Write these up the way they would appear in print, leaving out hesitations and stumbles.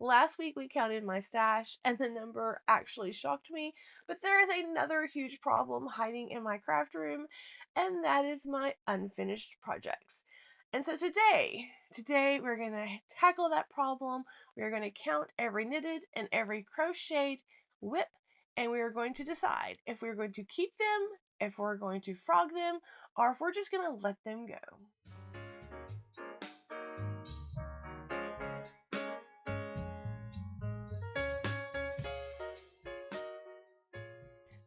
Last week we counted my stash and the number actually shocked me, but there is another huge problem hiding in my craft room, and that is my unfinished projects. And so today we're going to tackle that problem. We're going to count every knitted and every crocheted WIP, and we are going to decide if we're going to keep them, if we're going to frog them, or if we're just going to let them go.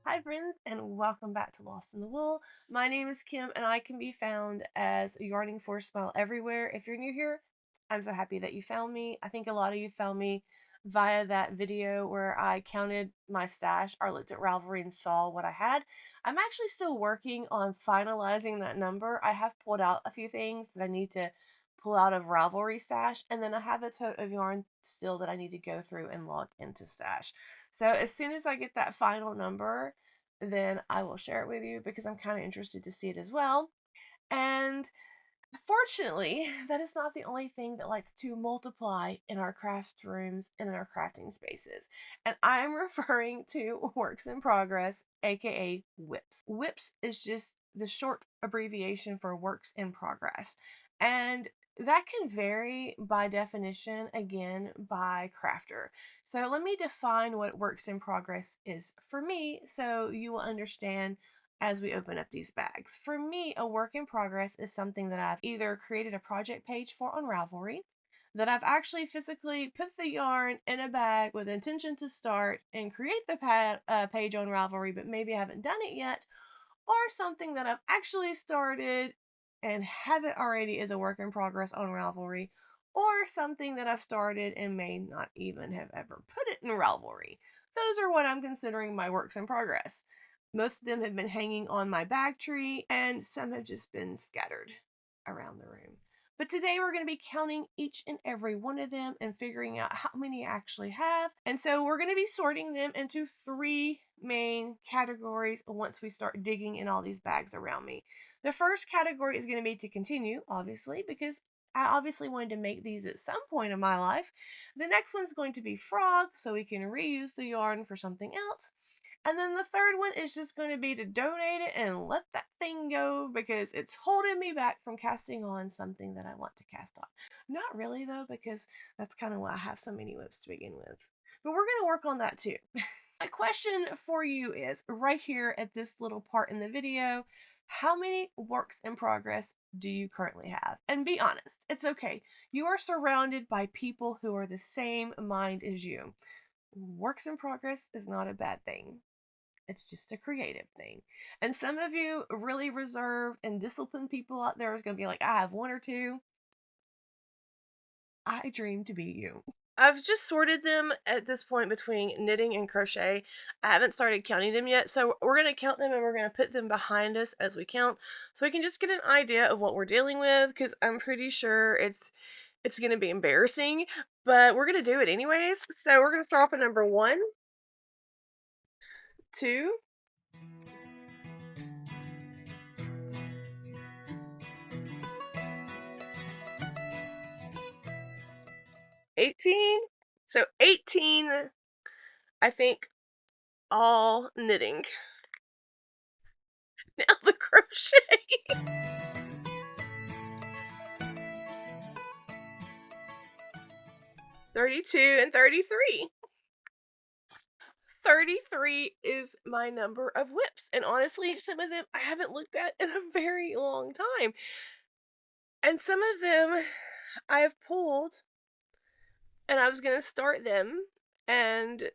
Hi friends, and welcome back to Lost in the Wool. My name is Kim, and I can be found as Yarning for Smile everywhere. If you're new here, I'm so happy that you found me. I think a lot of you found me via that video where I counted my stash or looked at Ravelry and saw what I had. I'm actually still working on finalizing that number. I have pulled out a few things that I need to pull out of Ravelry stash, and then I have a tote of yarn still that I need to go through and log into stash. So as soon as I get that final number, then I will share it with you because I'm kind of interested to see it as well. And fortunately, that is not the only thing that likes to multiply in our craft rooms and in our crafting spaces. And I am referring to works in progress, aka WIPs. WIPs is just the short abbreviation for works in progress. And that can vary by definition, again, by crafter. So let me define what works in progress is for me so you will understand as we open up these bags. For me, a work in progress is something that I've either created a project page for on Ravelry, that I've actually physically put the yarn in a bag with intention to start and create the page on Ravelry, but maybe I haven't done it yet, or something that I've actually started and have it already as a work in progress on Ravelry, or something that I've started and may not even have ever put it in Ravelry. Those are what I'm considering my works in progress. Most of them have been hanging on my bag tree, and some have just been scattered around the room. But today we're going to be counting each and every one of them and figuring out how many I actually have. And so we're going to be sorting them into three main categories once we start digging in all these bags around me. The first category is going to be to continue, obviously, because I obviously wanted to make these at some point in my life. The next one's going to be frog, so we can reuse the yarn for something else. And then the third one is just going to be to donate it and let that thing go because it's holding me back from casting on something that I want to cast on. Not really though, because that's kind of why I have so many WIPs to begin with. But we're going to work on that too. My question for you is right here at this little part in the video, how many works in progress do you currently have? And be honest, it's okay. You are surrounded by people who are the same mind as you. Works in progress is not a bad thing. It's just a creative thing. And some of you really reserved and disciplined people out there is going to be like, I have one or two. I dream to be you. I've just sorted them at this point between knitting and crochet. I haven't started counting them yet, so we're going to count them and we're going to put them behind us as we count so we can just get an idea of what we're dealing with, because I'm pretty sure it's going to be embarrassing, but we're going to do it anyways. So we're going to start off at number 1, 2, 18. So 18, I think, all knitting. Now the crochet. 32 and 33. 33 is my number of WIPs. And honestly, some of them I haven't looked at in a very long time. And some of them I've pulled and I was going to start them, and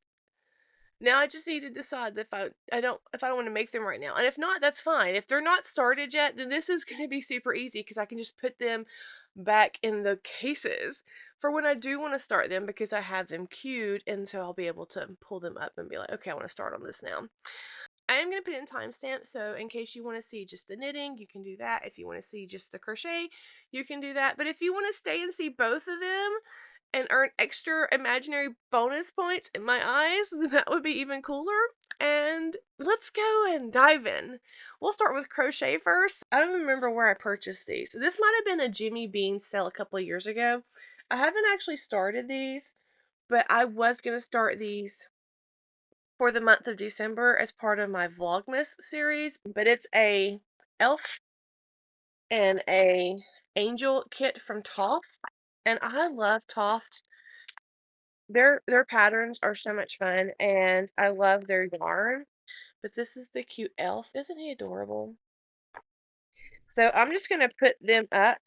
now I just need to decide if I don't want to make them right now. And if not, that's fine. If they're not started yet, then this is going to be super easy because I can just put them back in the cases for when I do want to start them, because I have them queued, and so I'll be able to pull them up and be like, okay, I want to start on this now. I am going to put in timestamps, so in case you want to see just the knitting, you can do that. If you want to see just the crochet, you can do that. But if you want to stay and see both of them and earn extra imaginary bonus points in my eyes, then that would be even cooler. And let's go and dive in. We'll start with crochet first. I don't remember where I purchased these. This might have been a Jimmy Bean sale a couple of years ago. I haven't actually started these, but I was going to start these for the month of December as part of my Vlogmas series, but it's a elf and a angel kit from Toft, and I love Toft. Their patterns are so much fun, and I love their yarn. But this is the cute elf. Isn't he adorable? So I'm just going to put them up,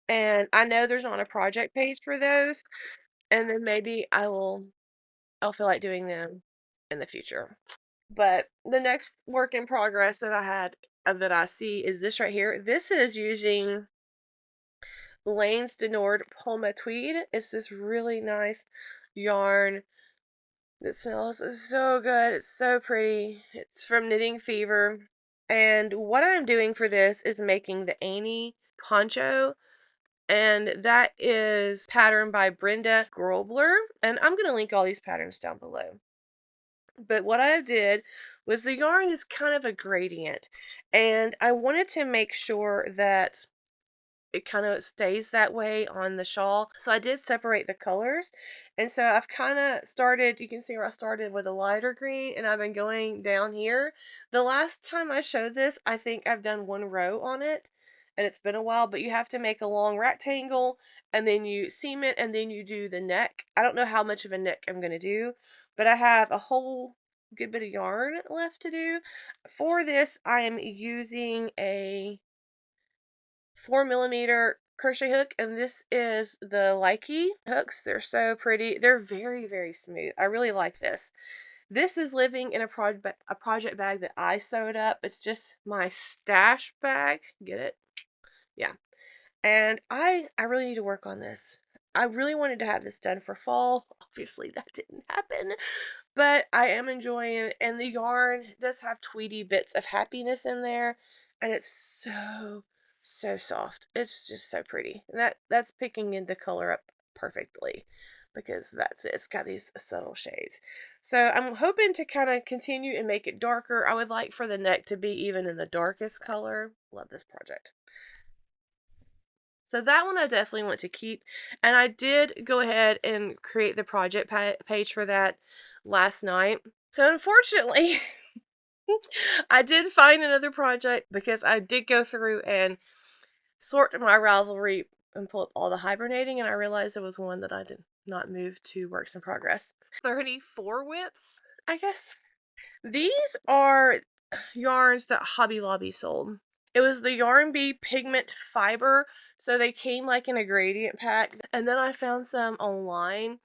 and I know there's not a project page for those, and then maybe I'll feel like doing them in the future. But the next work in progress that I had that I see is this right here. This is using Lane's de Nord Poma Tweed. It's this really nice yarn that smells so good. It's so pretty. It's from Knitting Fever. And what I'm doing for this is making the Annie poncho. And that is patterned by Brenda Grobler. And I'm going to link all these patterns down below. But what I did was the yarn is kind of a gradient. And I wanted to make sure that it kind of stays that way on the shawl. So I did separate the colors. And so I've kind of started, you can see where I started with a lighter green and I've been going down here. The last time I showed this, I think I've done one row on it and it's been a while, but you have to make a long rectangle and then you seam it and then you do the neck. I don't know how much of a neck I'm going to do, but I have a whole good bit of yarn left to do. For this, I am using a 4mm crochet hook, and this is the Likey hooks. They're so pretty. They're very, very smooth. I really like this. This is living in a project bag that I sewed up. It's just my stash bag. Get it? Yeah. And I really need to work on this. I really wanted to have this done for fall. Obviously, that didn't happen. But I am enjoying it, and the yarn does have tweedy bits of happiness in there, and it's so soft. It's just so pretty. And that's picking in the color up perfectly because that's it. It's got these subtle shades. So I'm hoping to kind of continue and make it darker. I would like for the neck to be even in the darkest color. Love this project. So that one I definitely want to keep. And I did go ahead and create the project page for that last night. So unfortunately, I did find another project because I did go through and sort my Ravelry and pull up all the hibernating, and I realized there was one that I did not move to works in progress. 34 WIPs, I guess. These are yarns that Hobby Lobby sold. It was the Yarn Bee Pigment Fiber, so they came like in a gradient pack. And then I found some online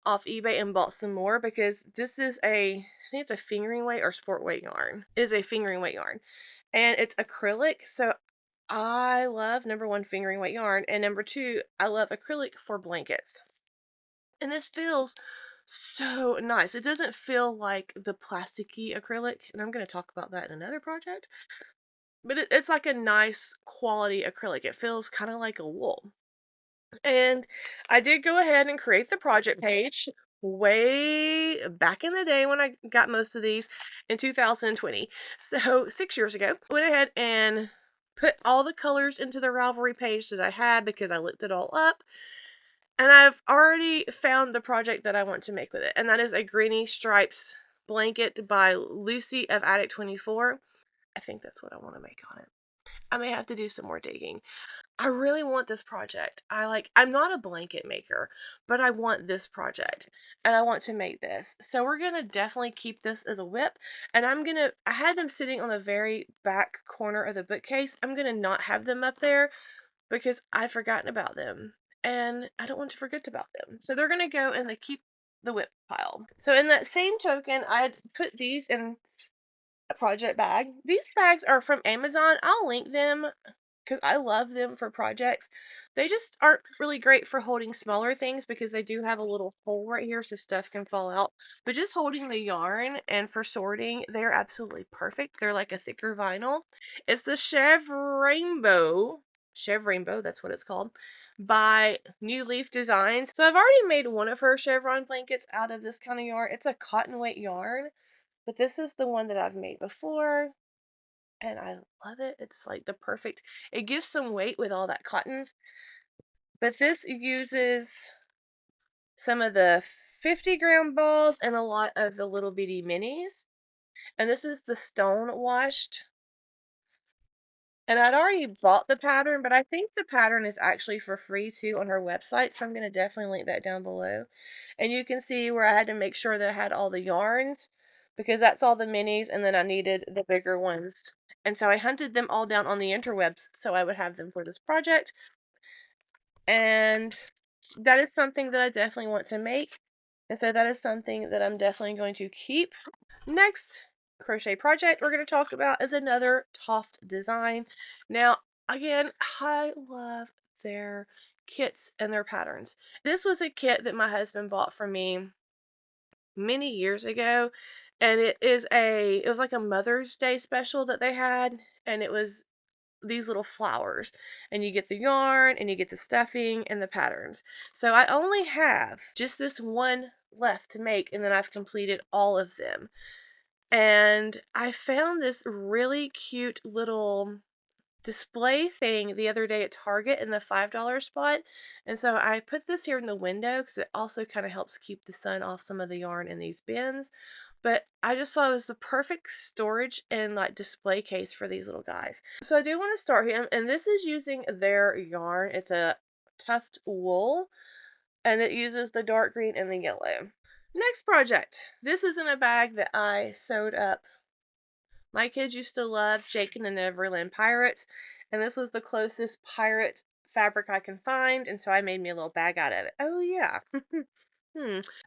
off eBay and bought some more because this is I think it's a fingering weight or sport weight yarn. It is a fingering weight yarn. And it's acrylic, so I love, number one, fingering weight yarn, and number two, I love acrylic for blankets. And this feels so nice. It doesn't feel like the plasticky acrylic, and I'm going to talk about that in another project. But it's like a nice quality acrylic. It feels kind of like a wool. And I did go ahead and create the project page way back in the day when I got most of these in 2020. So 6 years ago, went ahead and put all the colors into the Ravelry page that I had because I looked it all up. And I've already found the project that I want to make with it. And that is a Greeny Stripes blanket by Lucy of Attic 24. I think that's what I want to make on it. I may have to do some more digging. I really want this project. I'm not a blanket maker, but I want this project and I want to make this. So we're going to definitely keep this as a WIP, and I had them sitting on the very back corner of the bookcase. I'm going to not have them up there because I've forgotten about them and I don't want to forget about them. So they're going to go in the keep the WIP pile. So in that same token, I put these in a project bag. These bags are from Amazon. I'll link them because I love them for projects. They just aren't really great for holding smaller things because they do have a little hole right here so stuff can fall out. But just holding the yarn and for sorting, they're absolutely perfect. They're like a thicker vinyl. It's the Chev Rainbow, that's what it's called, by New Leaf Designs. So I've already made one of her chevron blankets out of this kind of yarn. It's a cotton weight yarn, but this is the one that I've made before. And I love it. It's like the perfect, it gives some weight with all that cotton. But this uses some of the 50-gram balls and a lot of the little bitty minis. And this is the stone washed. And I'd already bought the pattern, but I think the pattern is actually for free too on her website. So I'm going to definitely link that down below. And you can see where I had to make sure that I had all the yarns because that's all the minis. And then I needed the bigger ones. And so I hunted them all down on the interwebs so I would have them for this project. And that is something that I definitely want to make. And so that is something that I'm definitely going to keep. Next crochet project we're going to talk about is another Toft design. Now, again, I love their kits and their patterns. This was a kit that my husband bought for me many years ago, and it was like a Mother's Day special that they had, and it was these little flowers, and you get the yarn and you get the stuffing and the patterns. So I only have just this one left to make, and then I've completed all of them. And I found this really cute little display thing the other day at Target in the $5 spot. And so I put this here in the window because it also kind of helps keep the sun off some of the yarn in these bins. But I just thought it was the perfect storage and like display case for these little guys. So I do want to start him, and this is using their yarn. It's a tuft wool, and it uses the dark green and the yellow. Next project. This is in a bag that I sewed up. My kids used to love Jake and the Neverland Pirates, and this was the closest pirate fabric I can find, and so I made me a little bag out of it. Oh yeah.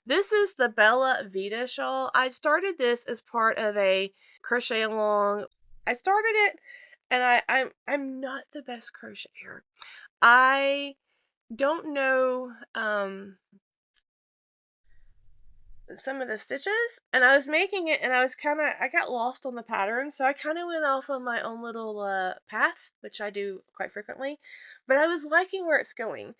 This is the Bella Vita shawl. I started this as part of a crochet along. I started it, and I'm not the best crocheter. I don't know some of the stitches, and I was making it, and I got lost on the pattern, so I kind of went off on my own little path, which I do quite frequently, but I was liking where it's going,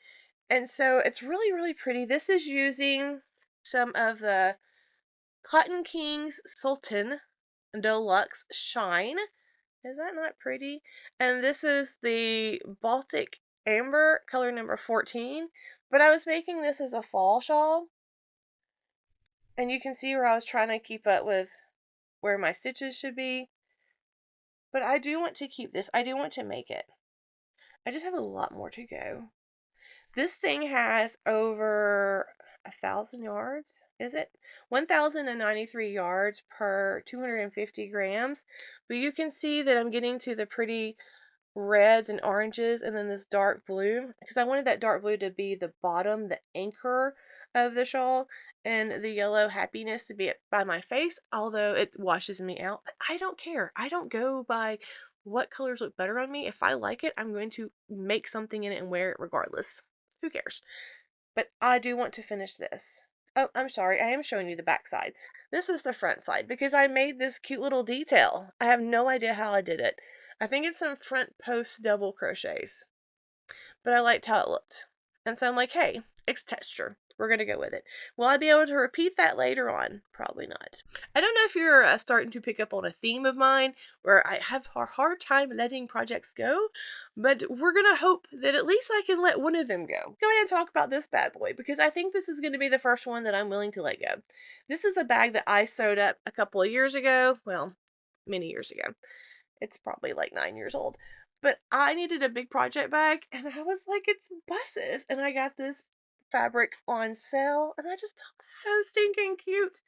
and so it's really, really pretty. This is using some of the Cotton Kings Sultan Deluxe Shine. Is that not pretty? And this is the Baltic Amber, color number 14, but I was making this as a fall shawl. And you can see where I was trying to keep up with where my stitches should be. But I do want to keep this. I do want to make it. I just have a lot more to go. This thing has over 1,000 yards, is it? 1,093 yards per 250 grams. But you can see that I'm getting to the pretty reds and oranges, and then this dark blue, because I wanted that dark blue to be the bottom, the anchor of the shawl, and the yellow happiness to be by my face, although it washes me out. But I don't care. I don't go by what colors look better on me. If I like it, I'm going to make something in it and wear it regardless. Who cares? But I do want to finish this. Oh, I'm sorry. I am showing you the back side. This is the front side because I made this cute little detail. I have no idea how I did it. I think it's some front post double crochets, but I liked how it looked. And so I'm like, hey, it's texture. We're going to go with it. Will I be able to repeat that later on? Probably not. I don't know if you're starting to pick up on a theme of mine where I have a hard time letting projects go, but we're going to hope that at least I can let one of them go. Go ahead and talk about this bad boy because I think this is going to be the first one that I'm willing to let go. This is a bag that I sewed up a couple of years ago. Well, many years ago. It's probably like 9 years old. But I needed a big project bag, and I was like, it's buses. And I got this fabric on sale, and I just thought so stinking cute.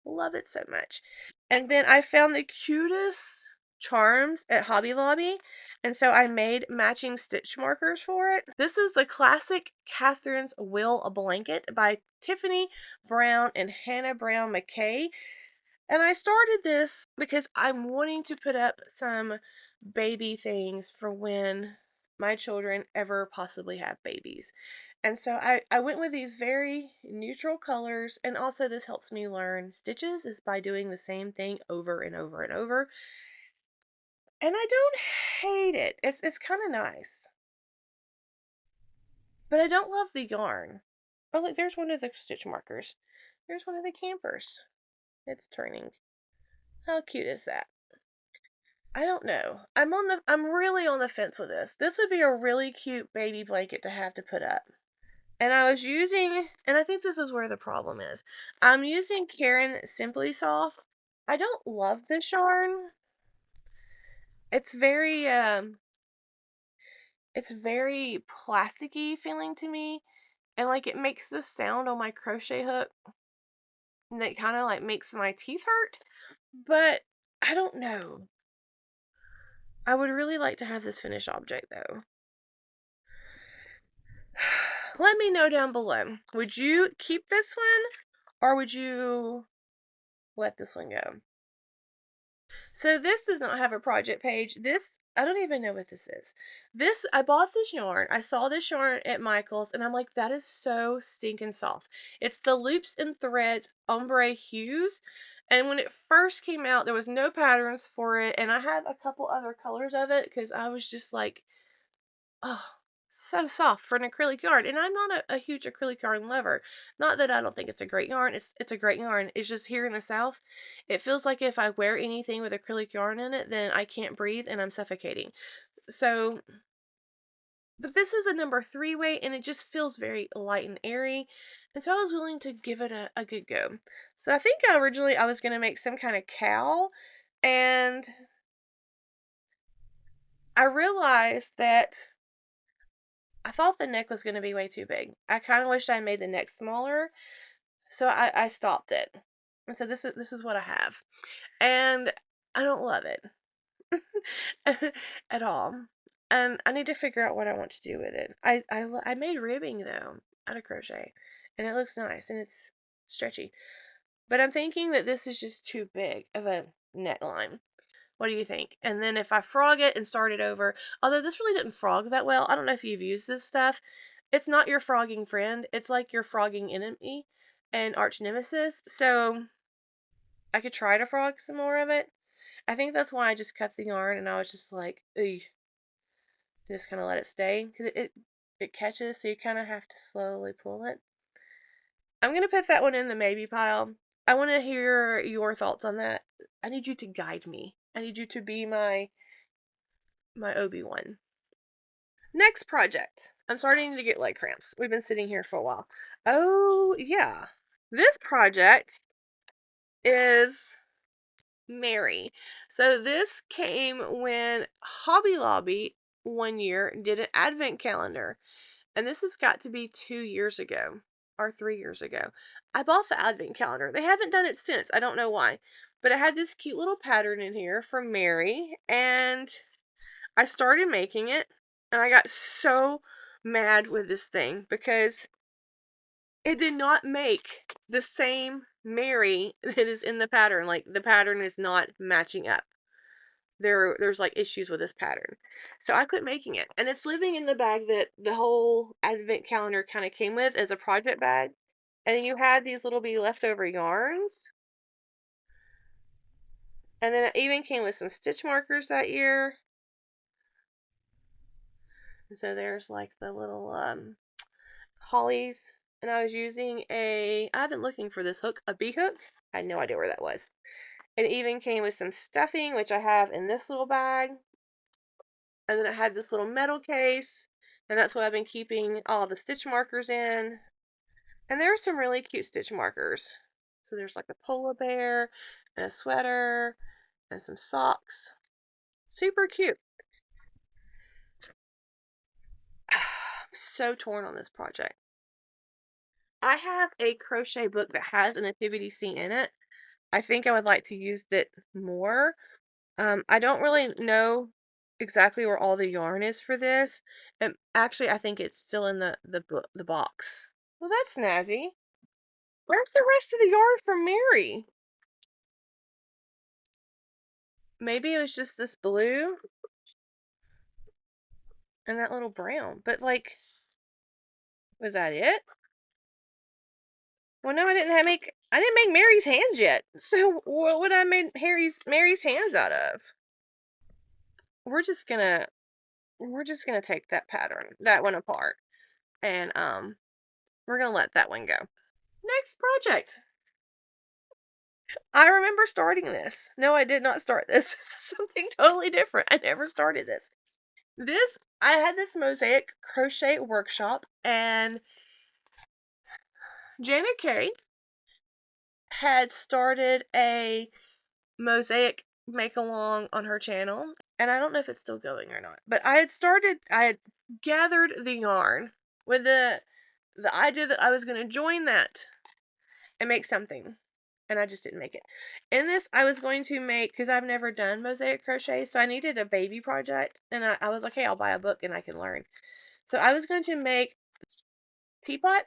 Love it so much. And then I found the cutest charms at Hobby Lobby, and so I made matching stitch markers for it. This is the classic Catherine's Will Blanket by Tiffany Brown and Hannah Brown McKay. And I started this because I'm wanting to put up some baby things for when my children ever possibly have babies. And so I went with these very neutral colors, and also this helps me learn stitches is by doing the same thing over and over and over. And I don't hate it. It's kind of nice. But I don't love the yarn. Oh, look, there's one of the stitch markers. There's one of the campers. It's turning. How cute is that? I don't know. I'm really on the fence with this. This would be a really cute baby blanket to have to put up. And I was using, and I think this is where the problem is. I'm using Karen Simply Soft. I don't love this yarn. It's very plasticky feeling to me. And like it makes this sound on my crochet hook that kind of like makes my teeth hurt. But I don't know. I would really like to have this finished object though. Let me know down below. Would you keep this one or would you let this one go? So this does not have a project page. This, I don't even know what this is. This, I bought this yarn. I saw this yarn at Michael's and I'm like, that is so stinking soft. It's the Loops and Threads Ombre Hues. And when it first came out, there was no patterns for it. And I had a couple other colors of it because I was just like, oh, so soft for an acrylic yarn. And I'm not a huge acrylic yarn lover. Not that I don't think it's a great yarn. It's a great yarn. It's just here in the South, it feels like if I wear anything with acrylic yarn in it, then I can't breathe and I'm suffocating. So, but this is a number 3 weight and it just feels very light and airy. And so I was willing to give it a good go. So I think originally I was going to make some kind of cowl, and I realized that I thought the neck was going to be way too big. I kind of wished I made the neck smaller, so I stopped it. And so this is what I have. And I don't love it at all. And I need to figure out what I want to do with it. I made ribbing though out of crochet, and it looks nice and it's stretchy. But I'm thinking that this is just too big of a neckline. What do you think? And then if I frog it and start it over, although this really didn't frog that well, I don't know if you've used this stuff. It's not your frogging friend. It's like your frogging enemy and arch nemesis. So I could try to frog some more of it. I think that's why I just cut the yarn and I was just like, ugh, just kind of let it stay because it catches, so you kind of have to slowly pull it. I'm gonna put that one in the maybe pile. I want to hear your thoughts on that. I need you to guide me. I need you to be my Obi-Wan. Next project. I'm starting to get leg cramps. We've been sitting here for a while. Oh, yeah. This project is Mary. So this came when Hobby Lobby one year did an advent calendar. And this has got to be 2 years ago or 3 years ago. I bought the advent calendar. They haven't done it since. I don't know why. But it had this cute little pattern in here from Mary. And I started making it. And I got so mad with this thing because it did not make the same Mary that is in the pattern. Like, the pattern is not matching up. There's like issues with this pattern. So I quit making it. And it's living in the bag that the whole advent calendar kind of came with as a project bag. And then you had these little bitty leftover yarns. And then it even came with some stitch markers that year. And so there's like the little hollies. And I was using I've been looking for this hook, a bee hook. I had no idea where that was. It even came with some stuffing, which I have in this little bag. And then it had this little metal case. And that's what I've been keeping all the stitch markers in. And there are some really cute stitch markers. So there's like a polar bear and a sweater and some socks. Super cute. I'm so torn on this project. I have a crochet book that has a nativity scene in it. I think I would like to use it more. I don't really know exactly where all the yarn is for this. And actually, I think it's still in the box. Well, that's snazzy. Where's the rest of the yarn from Mary? Maybe it was just this blue and that little brown. But like, was that it? Well, no, I didn't make Mary's hands yet. So what would I make Mary's hands out of? We're just gonna take that pattern, that one apart, and we're gonna let that one go. Next project. I remember starting this. No, I did not start this. This is something totally different. I never started this. I had this mosaic crochet workshop, and Janet Kay had started a mosaic make along on her channel, and I don't know if it's still going or not, but I had gathered the yarn with the idea that I was going to join that and make something, and I just didn't make it. In this, I was going to make, because I've never done mosaic crochet, so I needed a baby project, and I was like, hey, I'll buy a book and I can learn. So I was going to make teapot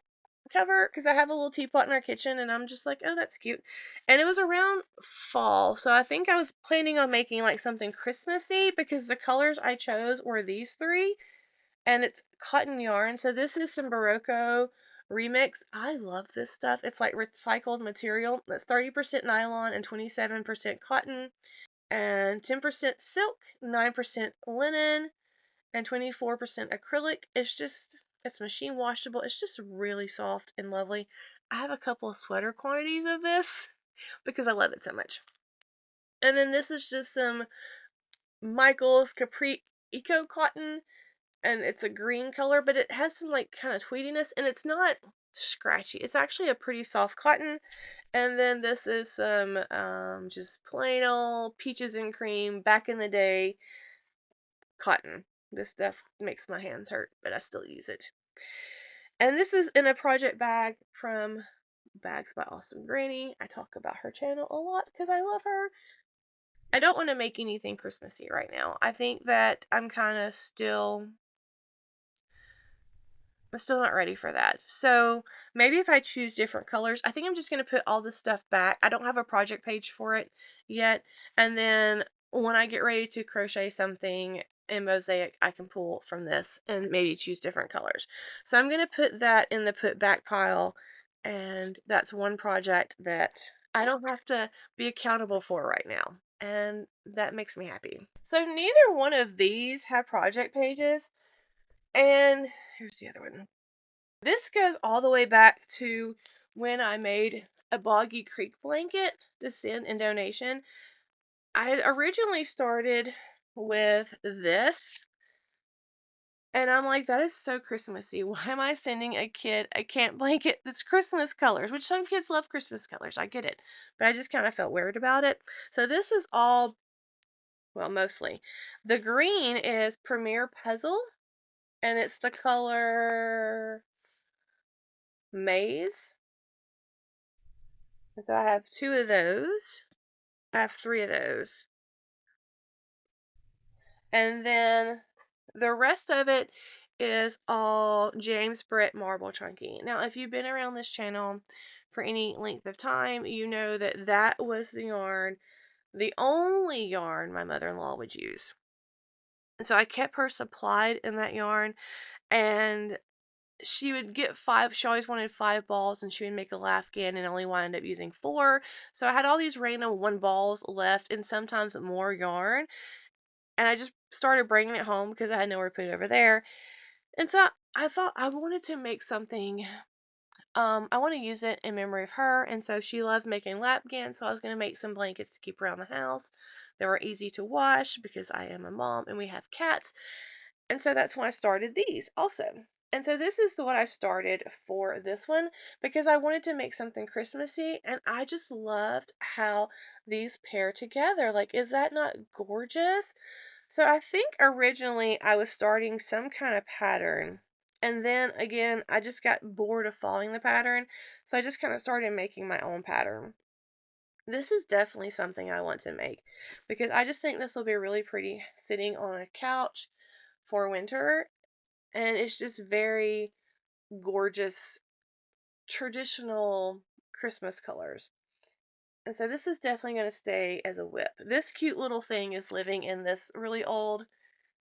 cover, because I have a little teapot in our kitchen, and I'm just like, oh, that's cute. And it was around fall, so I think I was planning on making like something Christmassy, because the colors I chose were these three, and it's cotton yarn. So this is some Barocco remix. I love this stuff. It's like recycled material. That's 30% nylon and 27% cotton, and 10% silk, 9% linen, and 24% acrylic. It's machine washable. It's just really soft and lovely. I have a couple of sweater quantities of this because I love it so much. And then this is just some Michael's Capri Eco Cotton, and it's a green color, but it has some like kind of tweediness, and it's not scratchy. It's actually a pretty soft cotton. And then this is some just plain old peaches and cream back in the day cotton. This stuff makes my hands hurt, but I still use it. And this is in a project bag from Bags by Awesome Granny. I talk about her channel a lot because I love her. I don't want to make anything Christmassy right now. I think that I'm still not ready for that. So maybe if I choose different colors, I think I'm just going to put all this stuff back. I don't have a project page for it yet. And then when I get ready to crochet something in mosaic, I can pull from this and maybe choose different colors. So I'm going to put that in the put back pile. And that's one project that I don't have to be accountable for right now. And that makes me happy. So neither one of these have project pages. And here's the other one. This goes all the way back to when I made a Boggy Creek blanket to send in donation. I had originally started with this, and I'm like, that is so Christmassy. Why am I sending a kid a camp blanket that's Christmas colors? Which some kids love Christmas colors. I get it. But I just kind of felt weird about it. So this is all, well, mostly. The green is Premier Puzzle, and it's the color Maize. And so I have two of those. I have three of those. And then the rest of it is all James Brett marble chunky. Now, if you've been around this channel for any length of time, you know that that was the yarn, the only yarn my mother-in-law would use. And so I kept her supplied in that yarn, and she would get she always wanted 5 balls, and she would make a Afghan and only wound up using 4. So I had all these random 1 balls left and sometimes more yarn. And I just started bringing it home because I had nowhere to put it over there. And so I thought I wanted to make something. I want to use it in memory of her. And so she loved making lapgans. So I was going to make some blankets to keep around the house. They were easy to wash because I am a mom and we have cats. And so that's when I started these also. And so this is what I started for this one because I wanted to make something Christmassy, and I just loved how these pair together. Like, is that not gorgeous? So I think originally I was starting some kind of pattern, and then again I just got bored of following the pattern, so I just kind of started making my own pattern. This is definitely something I want to make because I just think this will be really pretty sitting on a couch for winter, and it's just very gorgeous traditional Christmas colors. And so this is definitely going to stay as a WIP. This cute little thing is living in this really old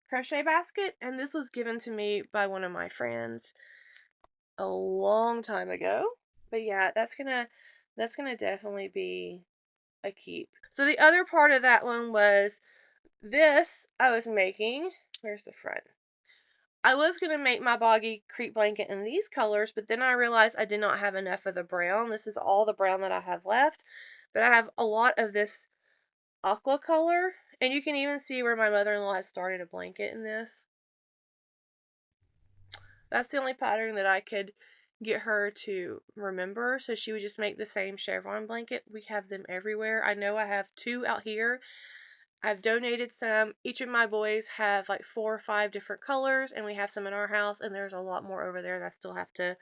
crochet basket, and this was given to me by one of my friends a long time ago. But yeah, that's gonna definitely be a keep. So the other part of that one was this I was making. Where's the front? I was going to make my Boggy Creek blanket in these colors, but then I realized I did not have enough of the brown. This is all the brown that I have left, but I have a lot of this aqua color, and you can even see where my mother-in-law has started a blanket in this. That's the only pattern that I could get her to remember. So she would just make the same chevron blanket. We have them everywhere. I know I have 2 out here. I've donated some. Each of my boys have like 4 or 5 different colors, and we have some in our house, and there's a lot more over there that I still have to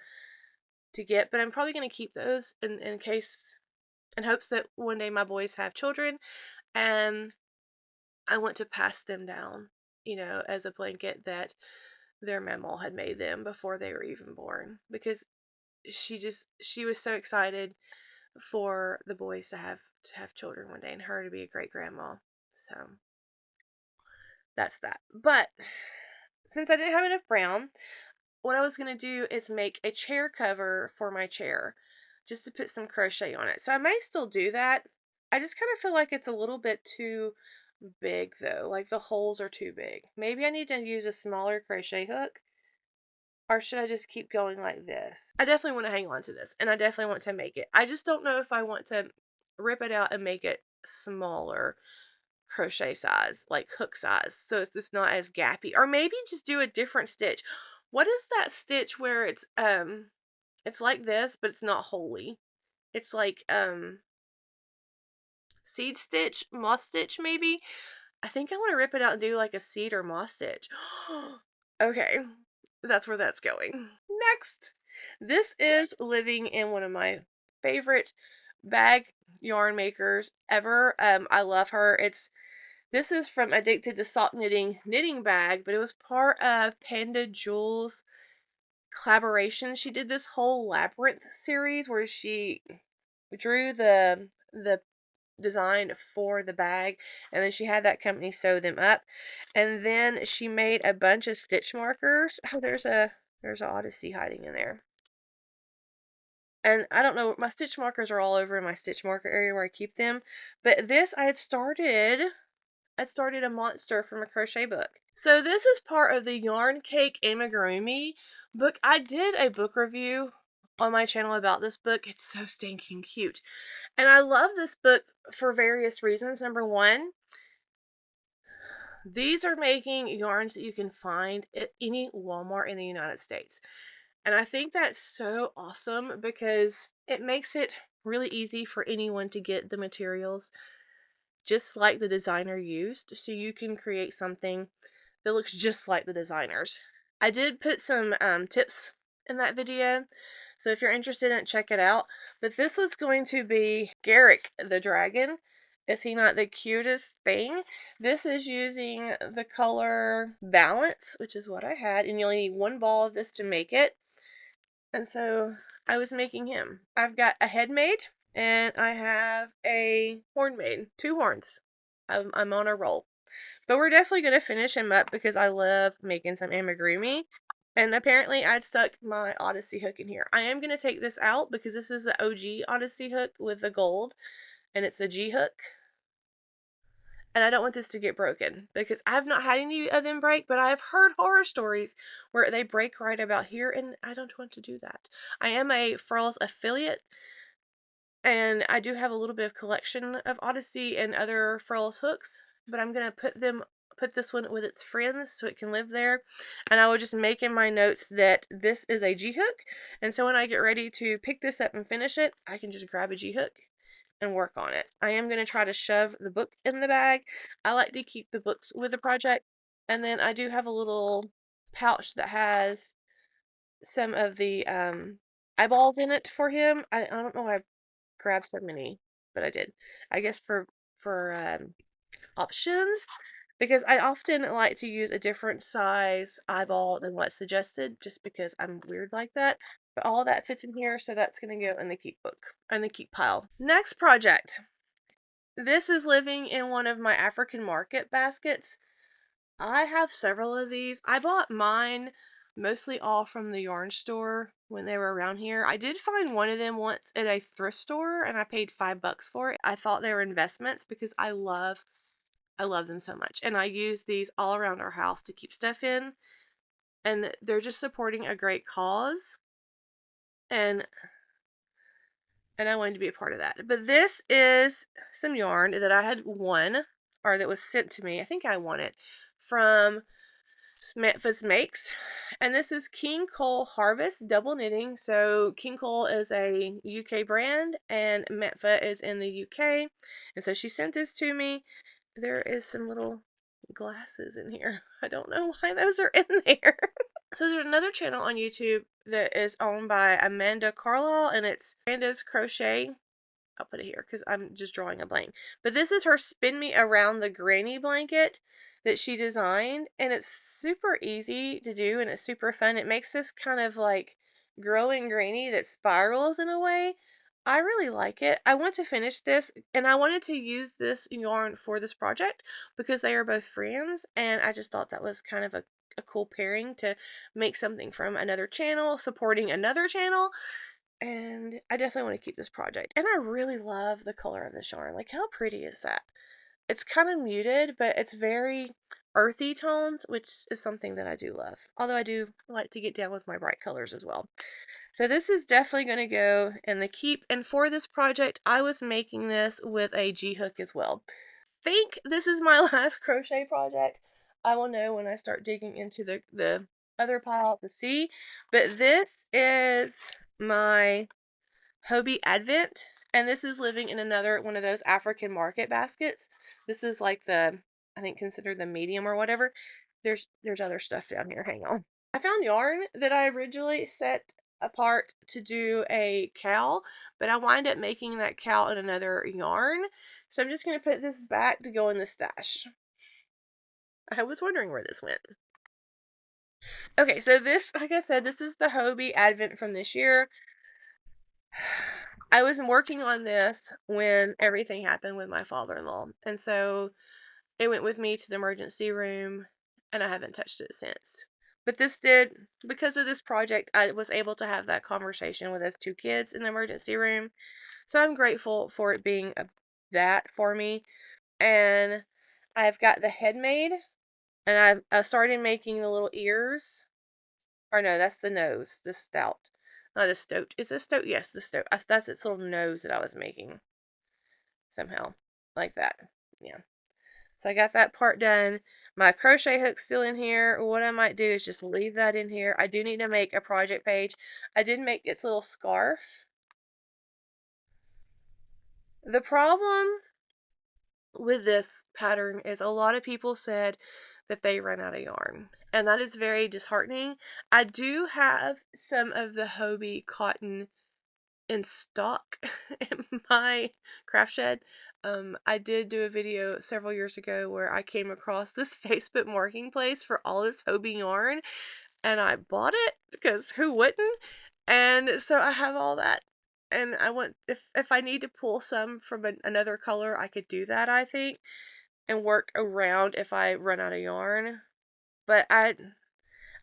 get. But I'm probably going to keep those in case, in hopes that one day my boys have children, and I want to pass them down, as a blanket that their mamaw had made them before they were even born, because she was so excited for the boys to have children one day and her to be a great grandma. So that's that. But since I didn't have enough brown, what I was going to do is make a chair cover for my chair, just to put some crochet on it. So I may still do that. I just kind of feel like it's a little bit too big though. Like the holes are too big. Maybe I need to use a smaller crochet hook, or should I just keep going like this? I definitely want to hang on to this, and I definitely want to make it. I just don't know if I want to rip it out and make it smaller crochet size, like hook size, so it's not as gappy. Or maybe just do a different stitch. What is that stitch where it's like this, but it's not wholly? It's like seed stitch, moss stitch maybe? I think I want to rip it out and do like a seed or moss stitch. Okay, that's where that's going. Next, this is living in one of my favorite bag yarn makers ever. I love her. This is from Addicted to Sock knitting bag, but it was part of Panda Jewel's collaboration. She did this whole labyrinth series where she drew the design for the bag, and then she had that company sew them up, and then she made a bunch of stitch markers. Oh, there's a Odyssey hiding in there. And I don't know, my stitch markers are all over in my stitch marker area where I keep them. But this, I started a monster from a crochet book. So this is part of the Yarn Cake Amigurumi book. I did a book review on my channel about this book. It's so stinking cute. And I love this book for various reasons. Number one, these are making yarns that you can find at any Walmart in the United States. And I think that's so awesome because it makes it really easy for anyone to get the materials just like the designer used, so you can create something that looks just like the designers. I did put some tips in that video, so if you're interested in it, check it out. But this was going to be Garrick the dragon. Is he not the cutest thing? This is using the color Balance, which is what I had, and you only need 1 ball of this to make it. And so I was making him. I've got a head made, and I have a horn made. 2 horns. I'm on a roll. But we're definitely going to finish him up because I love making some amigurumi. And apparently I'd stuck my Odyssey hook in here. I am going to take this out because this is the OG Odyssey hook with the gold. And it's a G hook. And I don't want this to get broken because I've not had any of them break, but I've heard horror stories where they break right about here, and I don't want to do that. I am a Furls affiliate, and I do have a little bit of collection of Odyssey and other Furls hooks, but I'm going to put this one with its friends so it can live there. And I will just make in my notes that this is a G hook, and so when I get ready to pick this up and finish it, I can just grab a G hook and work on it. I am going to try to shove the book in the bag. I like to keep the books with the project. And then I do have a little pouch that has some of the eyeballs in it for him. I don't know why I grabbed so many, but I did. I guess for options, because I often like to use a different size eyeball than what's suggested, just because I'm weird like that. But all that fits in here, so that's going to go in the keep book, and the keep pile. Next project. This is living in one of my African market baskets. I have several of these. I bought mine mostly all from the yarn store when they were around here. I did find one of them once at a thrift store, and I paid $5 for it. I thought they were investments because I love them so much. And I use these all around our house to keep stuff in. And they're just supporting a great cause. And I wanted to be a part of that. But this is some yarn that I had won, or that was sent to me. I think I won it from Metfa's makes. And this is King Cole Harvest double knitting. So King Cole is a UK brand and Metfa is in the UK. And so she sent this to me. There is some little glasses in here. I don't know why those are in there. So there's another channel on YouTube that is owned by Amanda Carlisle, and it's Amanda's Crochet. I'll put it here because I'm just drawing a blank. But this is her spin me around the granny blanket that she designed, and it's super easy to do and it's super fun. It makes this kind of like growing granny that spirals in a way. I really like it. I want to finish this, and I wanted to use this yarn for this project because they are both friends, and I just thought that was kind of a cool pairing to make something from another channel supporting another channel. And I definitely want to keep this project. And I really love the color of this yarn. Like, how pretty is that? It's kind of muted, but it's very earthy tones, which is something that I do love. Although I do like to get down with my bright colors as well. So this is definitely going to go in the keep. And for this project, I was making this with a G-hook as well. I think this is my last crochet project. I will know when I start digging into the other pile to see. But this is my Hobie Advent, and this is living in another one of those African market baskets. This is like the, I think, considered the medium or whatever. There's other stuff down here. Hang on. I found yarn that I originally set apart to do a cowl, but I wind up making that cowl in another yarn. So I'm just going to put this back to go in the stash. I was wondering where this went. Okay, so this, like I said, this is the Hobie Advent from this year. I was working on this when everything happened with my father-in-law. And so it went with me to the emergency room, and I haven't touched it since. But this did, because of this project, I was able to have that conversation with those two kids in the emergency room. So I'm grateful for it being that for me. And I've got the head made, and I've started making the little ears. Or no, that's the nose, the stout. Not a stoat. Is it a stoat? Yes, the stoat. That's its little nose that I was making. Somehow. Like that. Yeah. So I got that part done. My crochet hook's still in here. What I might do is just leave that in here. I do need to make a project page. I did make its little scarf. The problem with this pattern is a lot of people said that they ran out of yarn. And that is very disheartening. I do have some of the Hobie cotton in stock in my craft shed. I did do a video several years ago where I came across this Facebook marketplace for all this Hobie yarn, and I bought it because who wouldn't? And so I have all that, and I want, if I need to pull some from another color, I could do that, I think, and work around if I run out of yarn. But I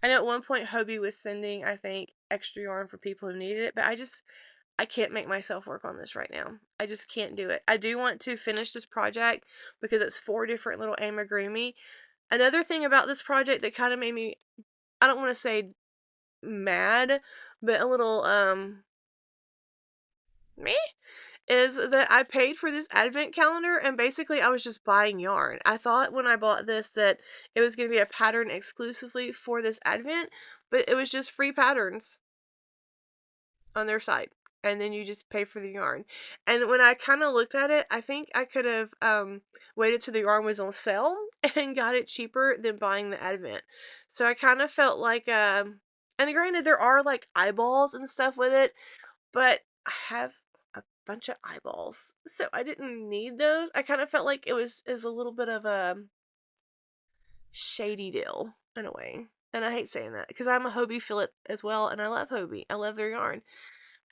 know at one point Hobie was sending, I think, extra yarn for people who needed it, but I can't make myself work on this right now. I just can't do it. I do want to finish this project because it's 4 different little amigurumi. Another thing about this project that kind of made me, I don't want to say mad, but a little meh, is that I paid for this advent calendar, and basically I was just buying yarn. I thought when I bought this that it was going to be a pattern exclusively for this advent, but it was just free patterns on their site, and then you just pay for the yarn. And when I kind of looked at it, I think I could have waited till the yarn was on sale and got it cheaper than buying the advent. So I kind of felt like and granted there are like eyeballs and stuff with it, but I have a bunch of eyeballs, so I didn't need those. I kind of felt like it was a little bit of a shady deal in a way. And I hate saying that because I'm a Hobie fillet as well, and I love Hobie. I love their yarn.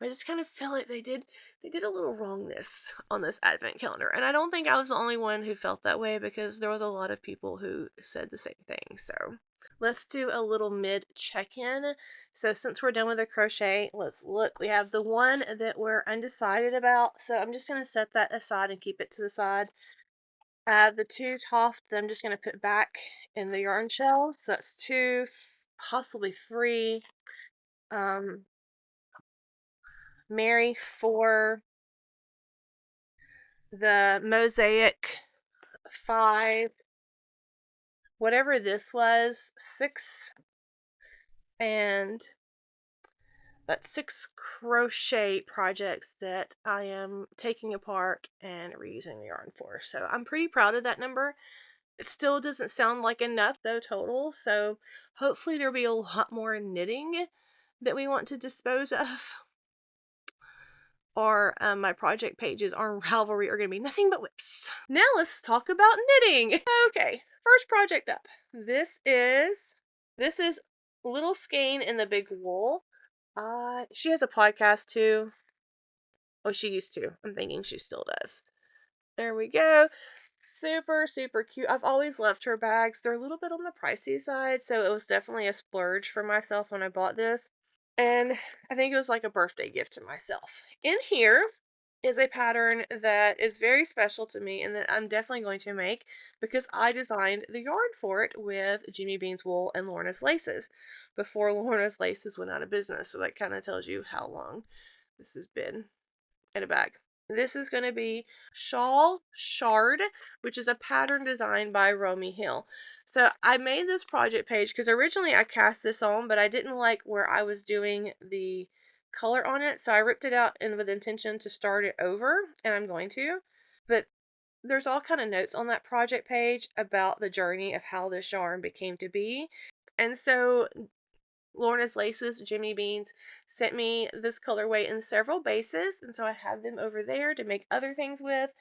I just kind of feel like they did a little wrongness on this advent calendar. And I don't think I was the only one who felt that way because there was a lot of people who said the same thing. So let's do a little mid check-in. So since we're done with the crochet, let's look. We have the one that we're undecided about. So I'm just going to set that aside and keep it to the side. The 2 Toft that I'm just going to put back in the yarn shells. So that's 2, possibly 3. Mary 4, the Mosaic 5, whatever this was, 6, and that's 6 crochet projects that I am taking apart and reusing the yarn for. So I'm pretty proud of that number. It still doesn't sound like enough though total, so hopefully there'll be a lot more knitting that we want to dispose of. Or my project pages on Ravelry are going to be nothing but WIPs. Now let's talk about knitting. Okay, first project up. This is Little Skein in the Big Wool. She has a podcast too. Oh, she used to. I'm thinking she still does. There we go. Super, super cute. I've always loved her bags. They're a little bit on the pricey side, so it was definitely a splurge for myself when I bought this. And I think it was like a birthday gift to myself. In here is a pattern that is very special to me and that I'm definitely going to make because I designed the yarn for it with Jimmy Bean's wool and Lorna's laces before Lorna's laces went out of business. So that kind of tells you how long this has been in a bag. This is going to be Shawl Shard, which is a pattern designed by Romy Hill. So I made this project page because originally I cast this on, but I didn't like where I was doing the color on it. So I ripped it out and with intention to start it over, and I'm going to. But there's all kind of notes on that project page about the journey of how this yarn became to be. And so Lorna's Laces, Jimmy Beans, sent me this colorway in several bases, and so I have them over there to make other things with.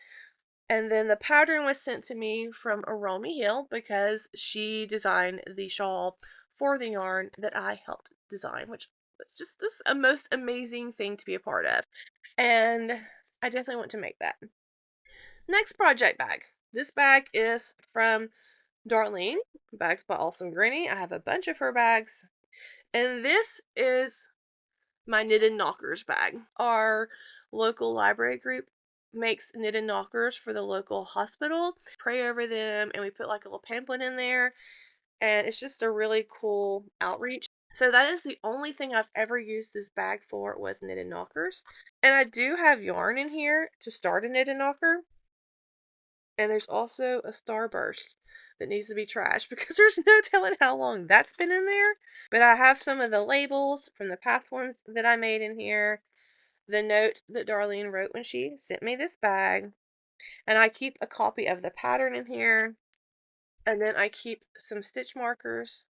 And then the pattern was sent to me from Romy Hill because she designed the shawl for the yarn that I helped design, which was just a most amazing thing to be a part of. And I definitely want to make that. Next project bag. This bag is from Darlene, Bags by Awesome Granny. I have a bunch of her bags. And this is my knitted knockers bag. Our local library group makes knitted knockers for the local hospital. Pray over them, and we put like a little pamphlet in there, and it's just a really cool outreach. So that is the only thing I've ever used this bag for was knitted knockers. And I do have yarn in here to start a knitted knocker. And there's also a starburst that needs to be trashed because there's no telling how long that's been in there. But I have some of the labels from the past ones that I made in here. The note that Darlene wrote when she sent me this bag. And I keep a copy of the pattern in here. And then I keep some stitch markers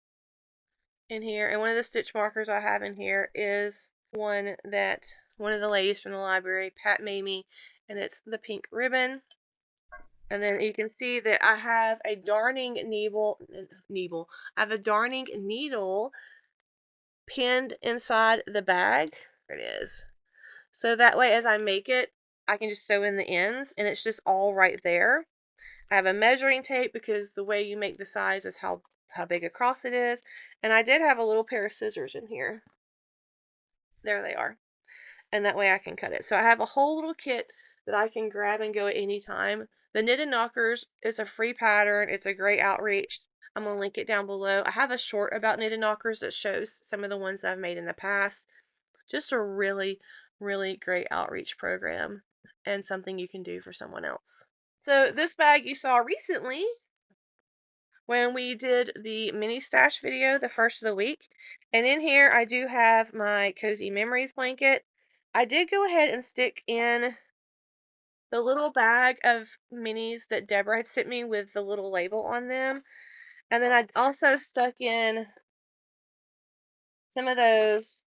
in here. And one of the stitch markers I have in here is one that one of the ladies from the library, Pat, made me. And it's the pink ribbon. And then you can see that I have a darning needle. I have a darning needle pinned inside the bag. There it is. So that way, as I make it, I can just sew in the ends, and it's just all right there. I have a measuring tape because the way you make the size is how big across it is. And I did have a little pair of scissors in here. There they are. And that way I can cut it. So I have a whole little kit that I can grab and go at any time. The Knitted Knockers is a free pattern. It's a great outreach. I'm going to link it down below. I have a short about Knitted Knockers that shows some of the ones I've made in the past. Just a really, really great outreach program and something you can do for someone else. So this bag you saw recently when we did the mini stash video, the first of the week. And in here I do have my Cozy Memories blanket. I did go ahead and stick in the little bag of minis that Deborah had sent me with the little label on them. And then I also stuck in some of those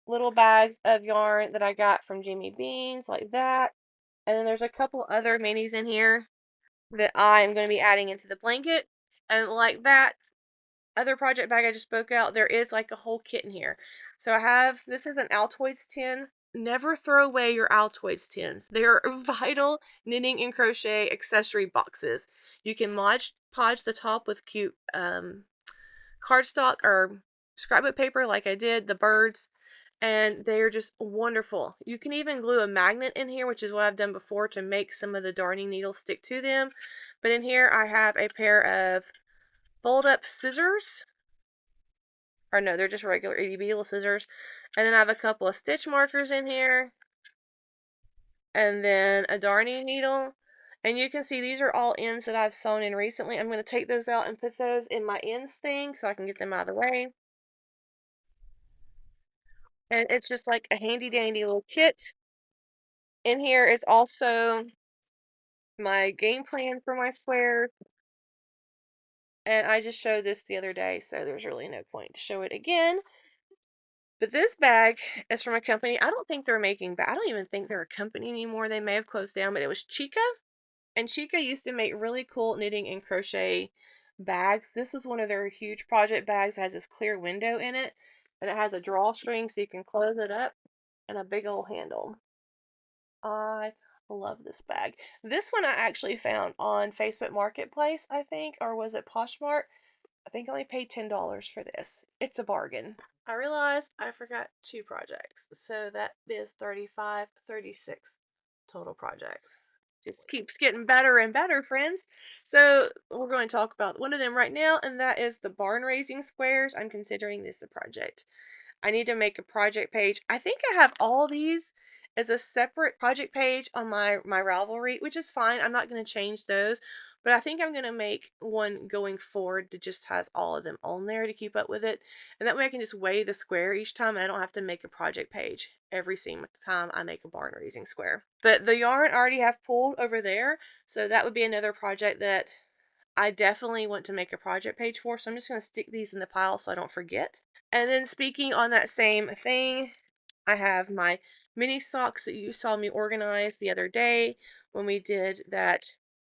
little bags of yarn that I got from Jimmy Beans, like that. And then there's a couple other minis in here that I'm going to be adding into the blanket. And like that other project bag I just spoke out, there is like a whole kit in here. So I have, this is an Altoids tin. Never throw away your Altoids tins. They are vital knitting and crochet accessory boxes. You can podge the top with cute cardstock or scrapbook paper like I did, the birds, and they are just wonderful. You can even glue a magnet in here, which is what I've done before to make some of the darning needles stick to them. But in here I have a pair of fold up scissors. Or no, they're just regular itty bitty little scissors. And then I have a couple of stitch markers in here. And then a darning needle. And you can see these are all ends that I've sewn in recently. I'm going to take those out and put those in my ends thing so I can get them out of the way. And it's just like a handy dandy little kit. In here is also my game plan for my squares. And I just showed this the other day, so there's really no point to show it again. But this bag is from a company. I don't think they're making, I don't even think they're a company anymore. They may have closed down, but it was Chica. And Chica used to make really cool knitting and crochet bags. This was one of their huge project bags that has this clear window in it. And it has a drawstring so you can close it up and a big old handle. I love this bag. This one I actually found on Facebook Marketplace, I think, or was it Poshmark? I think I only paid $10 for this. It's a bargain. I realized I forgot 2 projects. So that is 35, 36 total projects. Just keeps getting better and better, friends. So we're going to talk about one of them right now, and that is the barn raising squares. I'm considering this a project. I need to make a project page. I think I have all these as a separate project page on my Ravelry, which is fine. I'm not going to change those. But I think I'm going to make one going forward that just has all of them on there to keep up with it. And that way I can just weigh the square each time. And I don't have to make a project page every single time I make a barn raising square. But the yarn I already have pulled over there. So that would be another project that I definitely want to make a project page for. So I'm just going to stick these in the pile so I don't forget. And then speaking on that same thing, I have my mini socks that you saw me organize the other day when we did that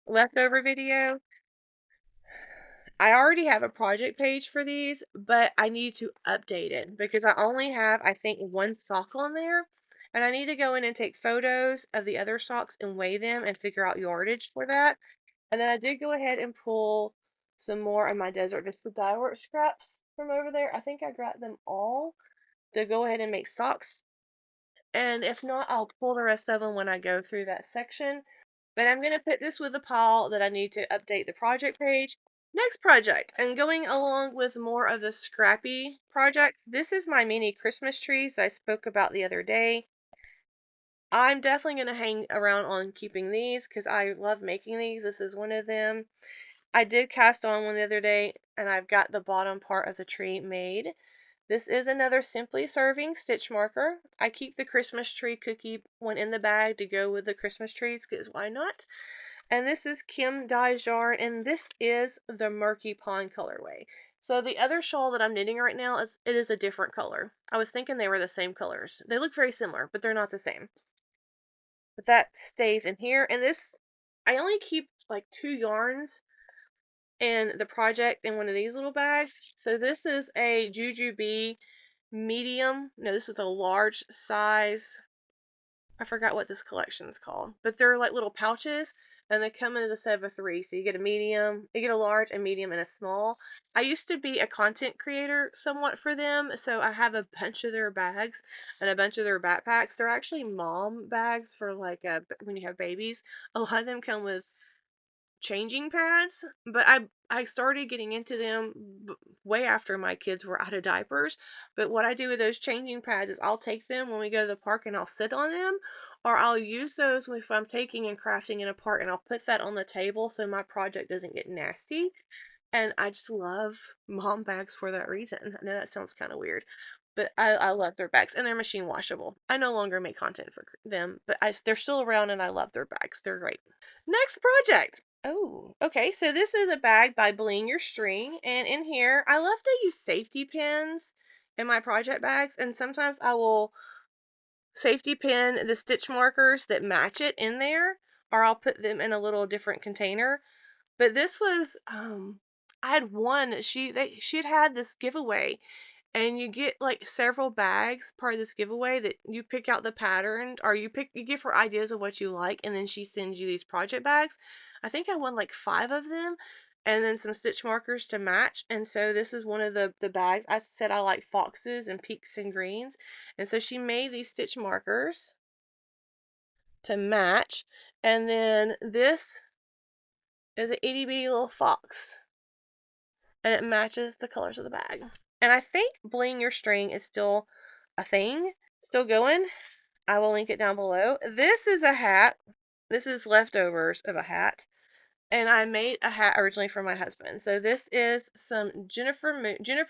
leftover video. I already have a project page for these, but I need to update it because I only have, I think, 1 sock on there. And I need to go in and take photos of the other socks and weigh them and figure out yardage for that. And then I did go ahead and pull some more of my Desert Vista dye work scraps from over there. I think I grabbed them all to go ahead and make socks. And if not, I'll pull the rest of them when I go through that section. But I'm going to put this with a pile that I need to update the project page. Next project, and going along with more of the scrappy projects, this is my mini Christmas trees I spoke about the other day. I'm definitely going to hang around on keeping these because I love making these. This is one of them. I did cast on one the other day, and I've got the bottom part of the tree made. This is another Simply Serving stitch marker. I keep the Christmas tree cookie one in the bag to go with the Christmas trees, because why not? And this is Kim Dye's yarn, and this is the Murky Pond colorway. So the other shawl that I'm knitting right now, it is a different color. I was thinking they were the same colors. They look very similar, but they're not the same. But that stays in here, and this, I only keep like 2 yarns and the project in one of these little bags. So this is a Jujube medium. No, this is a large size. I forgot what this collection is called, but they're like little pouches, and they come in a set of 3. So you get a medium, you get a large, a medium, and a small. I used to be a content creator somewhat for them, so I have a bunch of their bags and a bunch of their backpacks. They're actually mom bags for like when you have babies. A lot of them come with changing pads, but I started getting into them way after my kids were out of diapers. But what I do with those changing pads is I'll take them when we go to the park and I'll sit on them, or I'll use those if I'm taking and crafting in a park, and I'll put that on the table so my project doesn't get nasty. And I just love mom bags for that reason. I know that sounds kind of weird, but I love their bags, and they're machine washable. I no longer make content for them, but they're still around, and I love their bags. They're great. Next project. Oh, okay. So this is a bag by Bling Your String. And in here, I love to use safety pins in my project bags. And sometimes I will safety pin the stitch markers that match it in there, or I'll put them in a little different container. But this was, I had one, she had this giveaway, and you get like several bags part of this giveaway that you pick out the pattern, or you give her ideas of what you like, and then she sends you these project bags. I think I won like 5 of them, and then some stitch markers to match. And so this is one of the bags. I said I like foxes and peaks and greens, and so she made these stitch markers to match. And then this is an itty bitty little fox, and it matches the colors of the bag. And I think Bling Your String is still a thing, still going. I will link it down below. This is a hat This is leftovers of a hat. And I made a hat originally for my husband. So this is some Juniper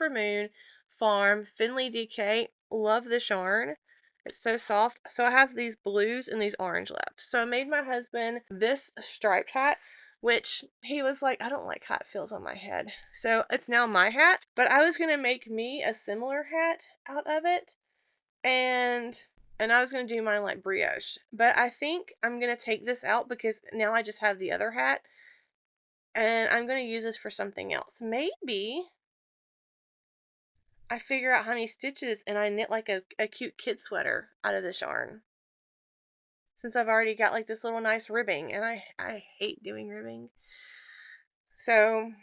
Moon Farm Finley DK. Love this yarn. It's so soft. So I have these blues and these orange left. So I made my husband this striped hat, which he was like, I don't like how it feels on my head. So it's now my hat. But I was gonna make me a similar hat out of it. And I was gonna do mine like brioche. But I think I'm gonna take this out because now I just have the other hat and I'm going to use this for something else. Maybe I figure out how many stitches and I knit like a cute kid sweater out of this yarn. Since I've already got like this little nice ribbing, and I hate doing ribbing. So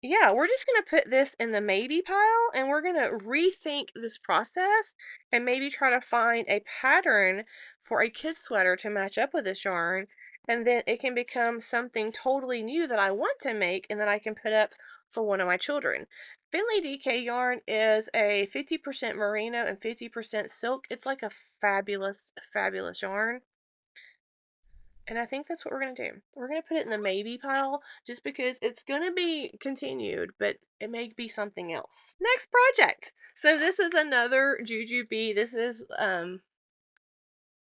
yeah, we're just going to put this in the maybe pile and we're going to rethink this process and maybe try to find a pattern for a kid sweater to match up with this yarn. And then it can become something totally new that I want to make and that I can put up for one of my children. Finley DK yarn is a 50% merino and 50% silk. It's like a fabulous, fabulous yarn. And I think that's what we're going to do. We're going to put it in the maybe pile just because it's going to be continued, but it may be something else. Next project. So this is another Jujube. This is,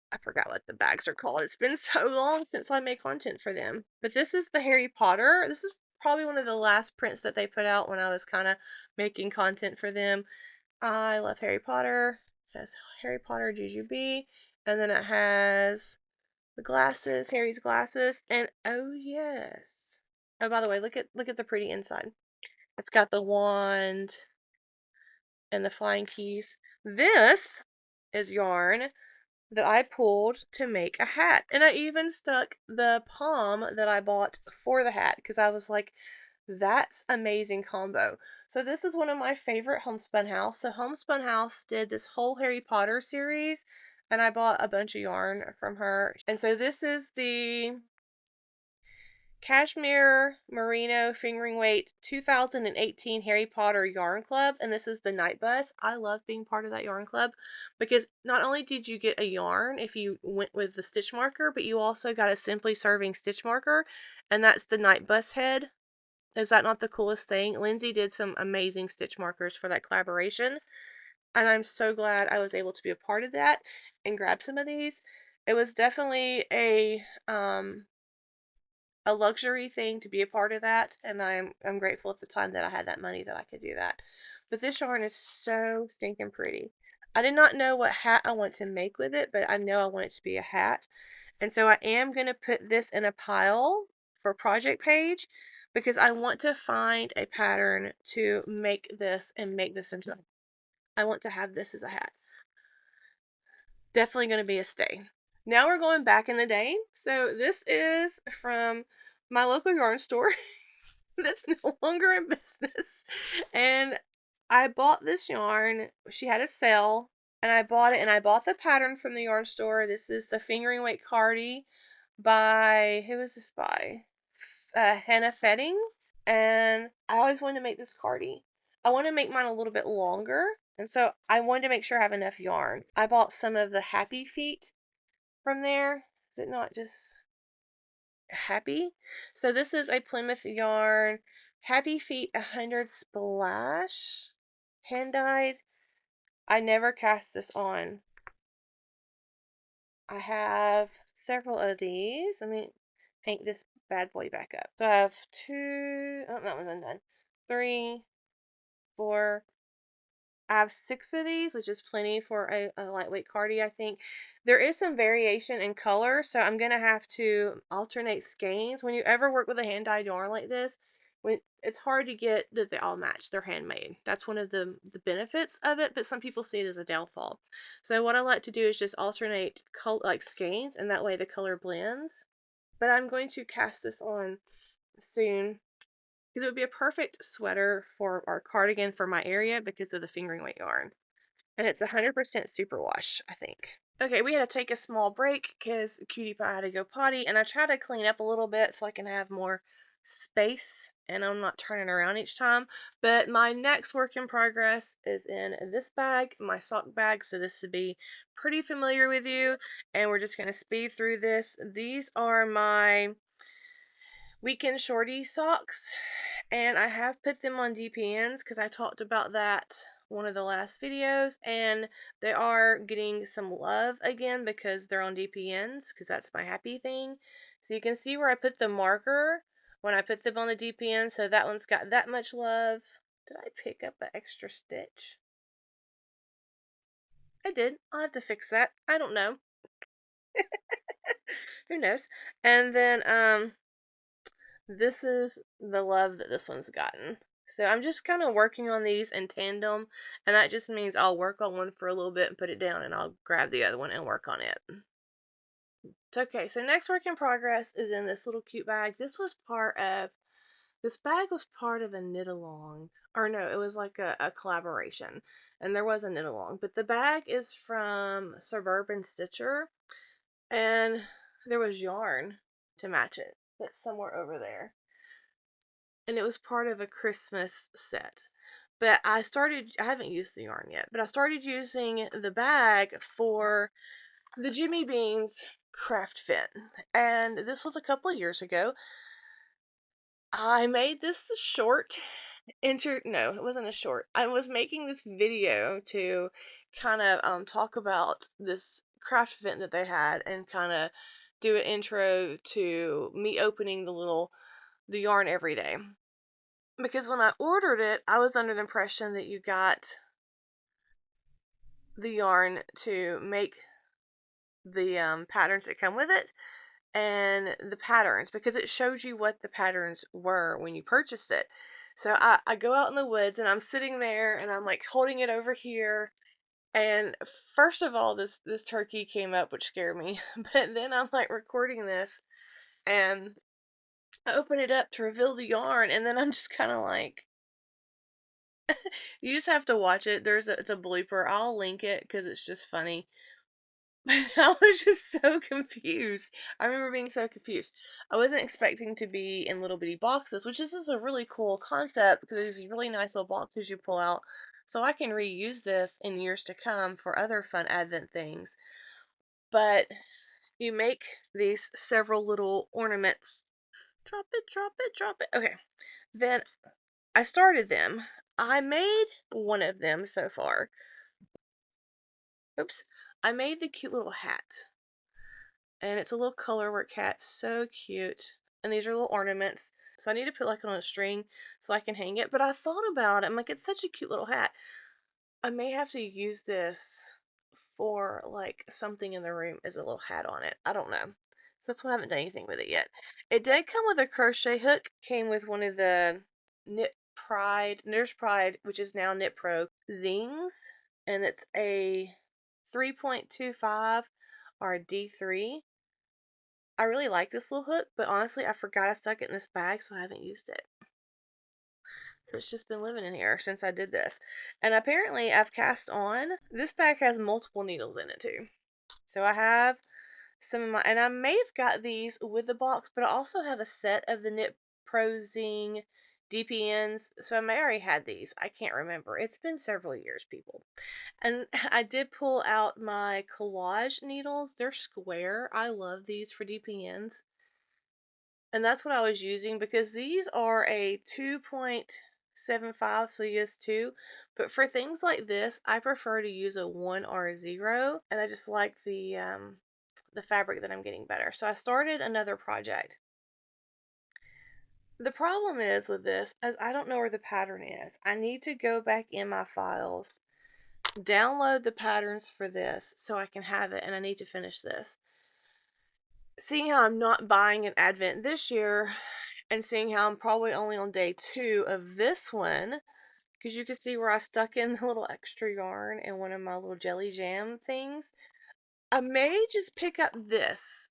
I forgot what the bags are called. It's been so long since I made content for them. But this is the Harry Potter. This is probably one of the last prints that they put out when I was kind of making content for them. I love Harry Potter. It has Harry Potter Jujube. And then it has the glasses, Harry's glasses, and oh yes. Oh, by the way, look at the pretty inside. It's got the wand and the flying keys. This is yarn that I pulled to make a hat. And I even stuck the palm that I bought for the hat because I was like, that's amazing combo. So this is one of my favorite Homespun House. So Homespun House did this whole Harry Potter series and I bought a bunch of yarn from her. And so this is the Cashmere Merino Fingering Weight 2018 Harry Potter Yarn Club, and this is the Night Bus. I love being part of that yarn club because not only did you get a yarn if you went with the stitch marker, but you also got a Simply Serving stitch marker, and that's the Night Bus head. Is that not the coolest thing? Lindsay did some amazing stitch markers for that collaboration, and I'm so glad I was able to be a part of that and grab some of these. It was definitely a luxury thing to be a part of that, and I'm grateful at the time that I had that money that I could do that. But this yarn is so stinking pretty. I did not know what hat I want to make with it, but I know I want it to be a hat. And so I am going to put this in a pile for project page because I want to find a pattern to make this and make this into I want to have this as a hat. Definitely going to be a stay. Now we're going back in the day. So this is from my local yarn store that's no longer in business. And I bought this yarn. She had a sale and I bought it and I bought the pattern from the yarn store. This is the Fingering Weight Cardi by, who is this by? Hannah Fetting. And I always wanted to make this cardi. I want to make mine a little bit longer. And so I wanted to make sure I have enough yarn. I bought some of the Happy Feet from there. Is it not just Happy? So this is a Plymouth yarn. Happy Feet 100 Splash. Hand dyed. I never cast this on. I have several of these. Let me paint this bad boy back up. So I have two. Oh, that one's undone. 3, 4, I have 6 of these, which is plenty for a lightweight cardi, I think. There is some variation in color, so I'm going to have to alternate skeins. When you ever work with a hand-dyed yarn like this, it's hard to get that they all match. They're handmade. That's one of the benefits of it, but some people see it as a downfall. So what I like to do is just alternate like skeins, and that way the color blends. But I'm going to cast this on soon. Because it would be a perfect sweater for our cardigan for my area because of the fingering weight yarn. And it's 100% superwash, I think. Okay, we had to take a small break because Cutie Pie had to go potty, and I tried to clean up a little bit so I can have more space and I'm not turning around each time. But my next work in progress is in this bag, my sock bag. So this should be pretty familiar with you. And we're just going to speed through this. These are my weekend shorty socks. And I have put them on DPNs because I talked about that one of the last videos, and they are getting some love again because they're on DPNs, because that's my happy thing. So you can see where I put the marker when I put them on the DPN, so that one's got that much love. Did I pick up an extra stitch? I did. I'll have to fix that. I don't know. Who knows? And then this is the love that this one's gotten. So I'm just kind of working on these in tandem, and that just means I'll work on one for a little bit and put it down, and I'll grab the other one and work on it. It's okay. So next work in progress is in this little cute bag. This bag was part of a knit along, or no, it was like a collaboration, and there was a knit along. But the bag is from Suburban Stitcher, and there was yarn to match it. It's somewhere over there. And it was part of a Christmas set. But I haven't used the yarn yet, but I started using the bag for the Jimmy Beans craft fit. And this was a couple of years ago. I made this short. No, it wasn't a short. I was making this video to kind of talk about this craft event that they had and kind of do an intro to me opening the yarn every day. Because when I ordered it, I was under the impression that you got the yarn to make the patterns that come with it, and the patterns, because it showed you what the patterns were when you purchased it. So I go out in the woods and I'm sitting there and I'm like holding it over here. And first of all, this turkey came up, which scared me. But then I'm like recording this and I open it up to reveal the yarn, and then I'm just kind of like, you just have to watch it. It's a blooper. I'll link it because it's just funny. I was just so confused. I remember being so confused. I wasn't expecting to be in little bitty boxes, which is just a really cool concept because there's these really nice little boxes you pull out. So I can reuse this in years to come for other fun Advent things. But you make these several little ornaments. Drop it, drop it, drop it. Okay. Then I started them. I made one of them so far. Oops. I made the cute little hat. And it's a little colorwork hat. So cute. And these are little ornaments. So I need to put like on a string so I can hang it. But I thought about it. I'm like, it's such a cute little hat. I may have to use this for like something in the room as a little hat on it. I don't know. That's why I haven't done anything with it yet. It did come with a crochet hook. Came with one of the Knitter's Pride, which is now Knit Pro zings. And it's a 3.25 or a D3. I really like this little hook, but honestly, I forgot I stuck it in this bag, so I haven't used it. So it's just been living in here since I did this. And apparently I've cast on. This bag has multiple needles in it too. So I have some of my, and I may have got these with the box, but I also have a set of the Knit Pro Zing DPNs. So I may already had these. I can't remember. It's been several years, people. And I did pull out my collage needles. They're square. I love these for DPNs. And that's what I was using because these are a 2.75, so use 2. But for things like this, I prefer to use a 1 or a 0. And I just like the fabric that I'm getting better. So I started another project. The problem is with this, as I don't know where the pattern is. I need to go back in my files, download the patterns for this so I can have it, and I need to finish this. Seeing how I'm not buying an Advent this year, and seeing how I'm probably only on day 2 of this one, because you can see where I stuck in a little extra yarn in one of my little jelly jam things, I may just pick up this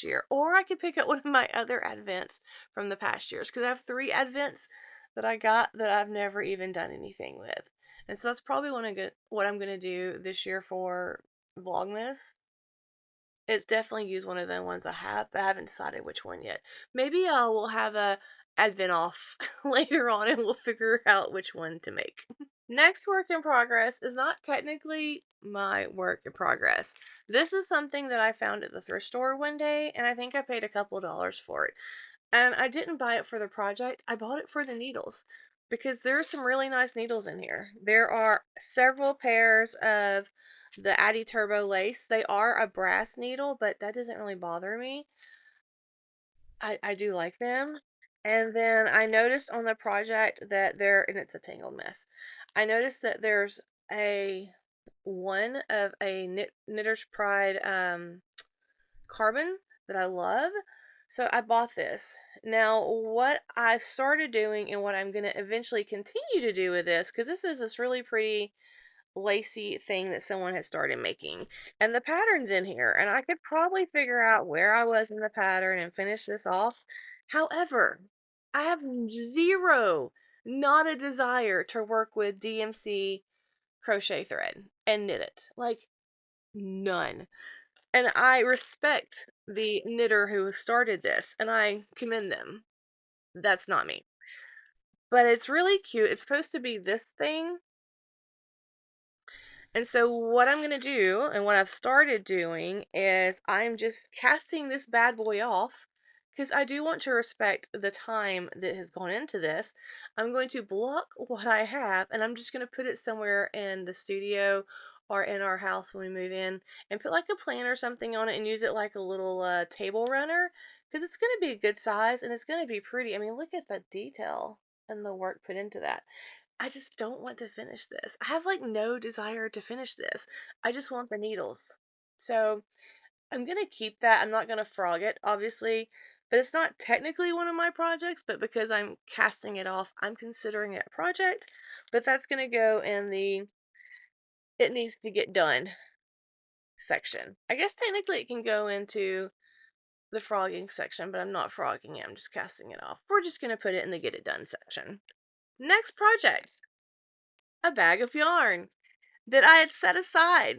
year, or I could pick up one of my other Advents from the past years, because I have 3 Advents that I got that I've never even done anything with. And so that's probably what I'm going to do this year for Vlogmas. It's definitely use one of the ones I have, but I haven't decided which one yet. Maybe I will have a advent off later on and we'll figure out which one to make. Next work in progress is not technically my work in progress. This is something that I found at the thrift store one day, and I think I paid a couple dollars for it. And I didn't buy it for the project, I bought it for the needles because there are some really nice needles in here. There are several pairs of the Addy Turbo lace. They are a brass needle, but that doesn't really bother me. I do like them. And then I noticed on the project that and it's a tangled mess. I noticed that there's a one of a Knitter's Pride carbon that I love. So I bought this. Now, what I started doing and what I'm going to eventually continue to do with this, because this is this really pretty lacy thing that someone had started making. And the pattern's in here, and I could probably figure out where I was in the pattern and finish this off. However, I have zero, not a desire to work with DMC crochet thread and knit it. Like, none. And I respect the knitter who started this, and I commend them. That's not me. But it's really cute. It's supposed to be this thing. And so what I'm going to do and what I've started doing is I'm just casting this bad boy off because I do want to respect the time that has gone into this. I'm going to block what I have and I'm just going to put it somewhere in the studio or in our house when we move in and put like a plant or something on it and use it like a little table runner because it's going to be a good size and it's going to be pretty. I mean, look at the detail and the work put into that. I just don't want to finish this. I have like no desire to finish this. I just want the needles. So I'm going to keep that. I'm not going to frog it, obviously, but it's not technically one of my projects, but because I'm casting it off, I'm considering it a project. But that's going to go in the it needs to get done section. I guess technically it can go into the frogging section, but I'm not frogging it. I'm just casting it off. We're just going to put it in the get it done section. Next project, a bag of yarn that I had set aside.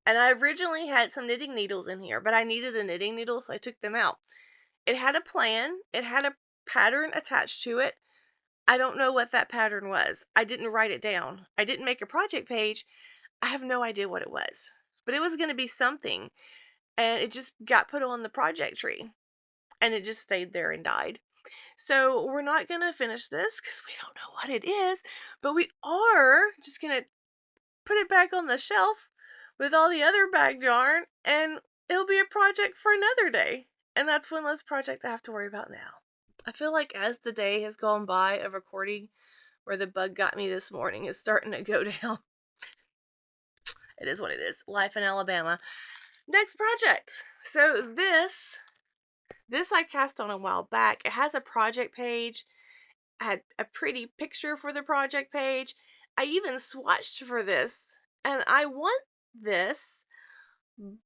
And I originally had some knitting needles in here, but I needed the knitting needles, so I took them out. It had a plan, it had a pattern attached to it. I don't know what that pattern was. I didn't write it down. I didn't make a project page. I have no idea what it was. But it was going to be something. And it just got put on the project tree. And it just stayed there and died. So we're not going to finish this because we don't know what it is. But we are just going to put it back on the shelf with all the other bagged yarn, and it'll be a project for another day. And that's one less project I have to worry about now. I feel like as the day has gone by of recording where the bug got me this morning is starting to go down. It is what it is. Life in Alabama. Next project. So this I cast on a while back. It has a project page. I had a pretty picture for the project page. I even swatched for this. And I want this,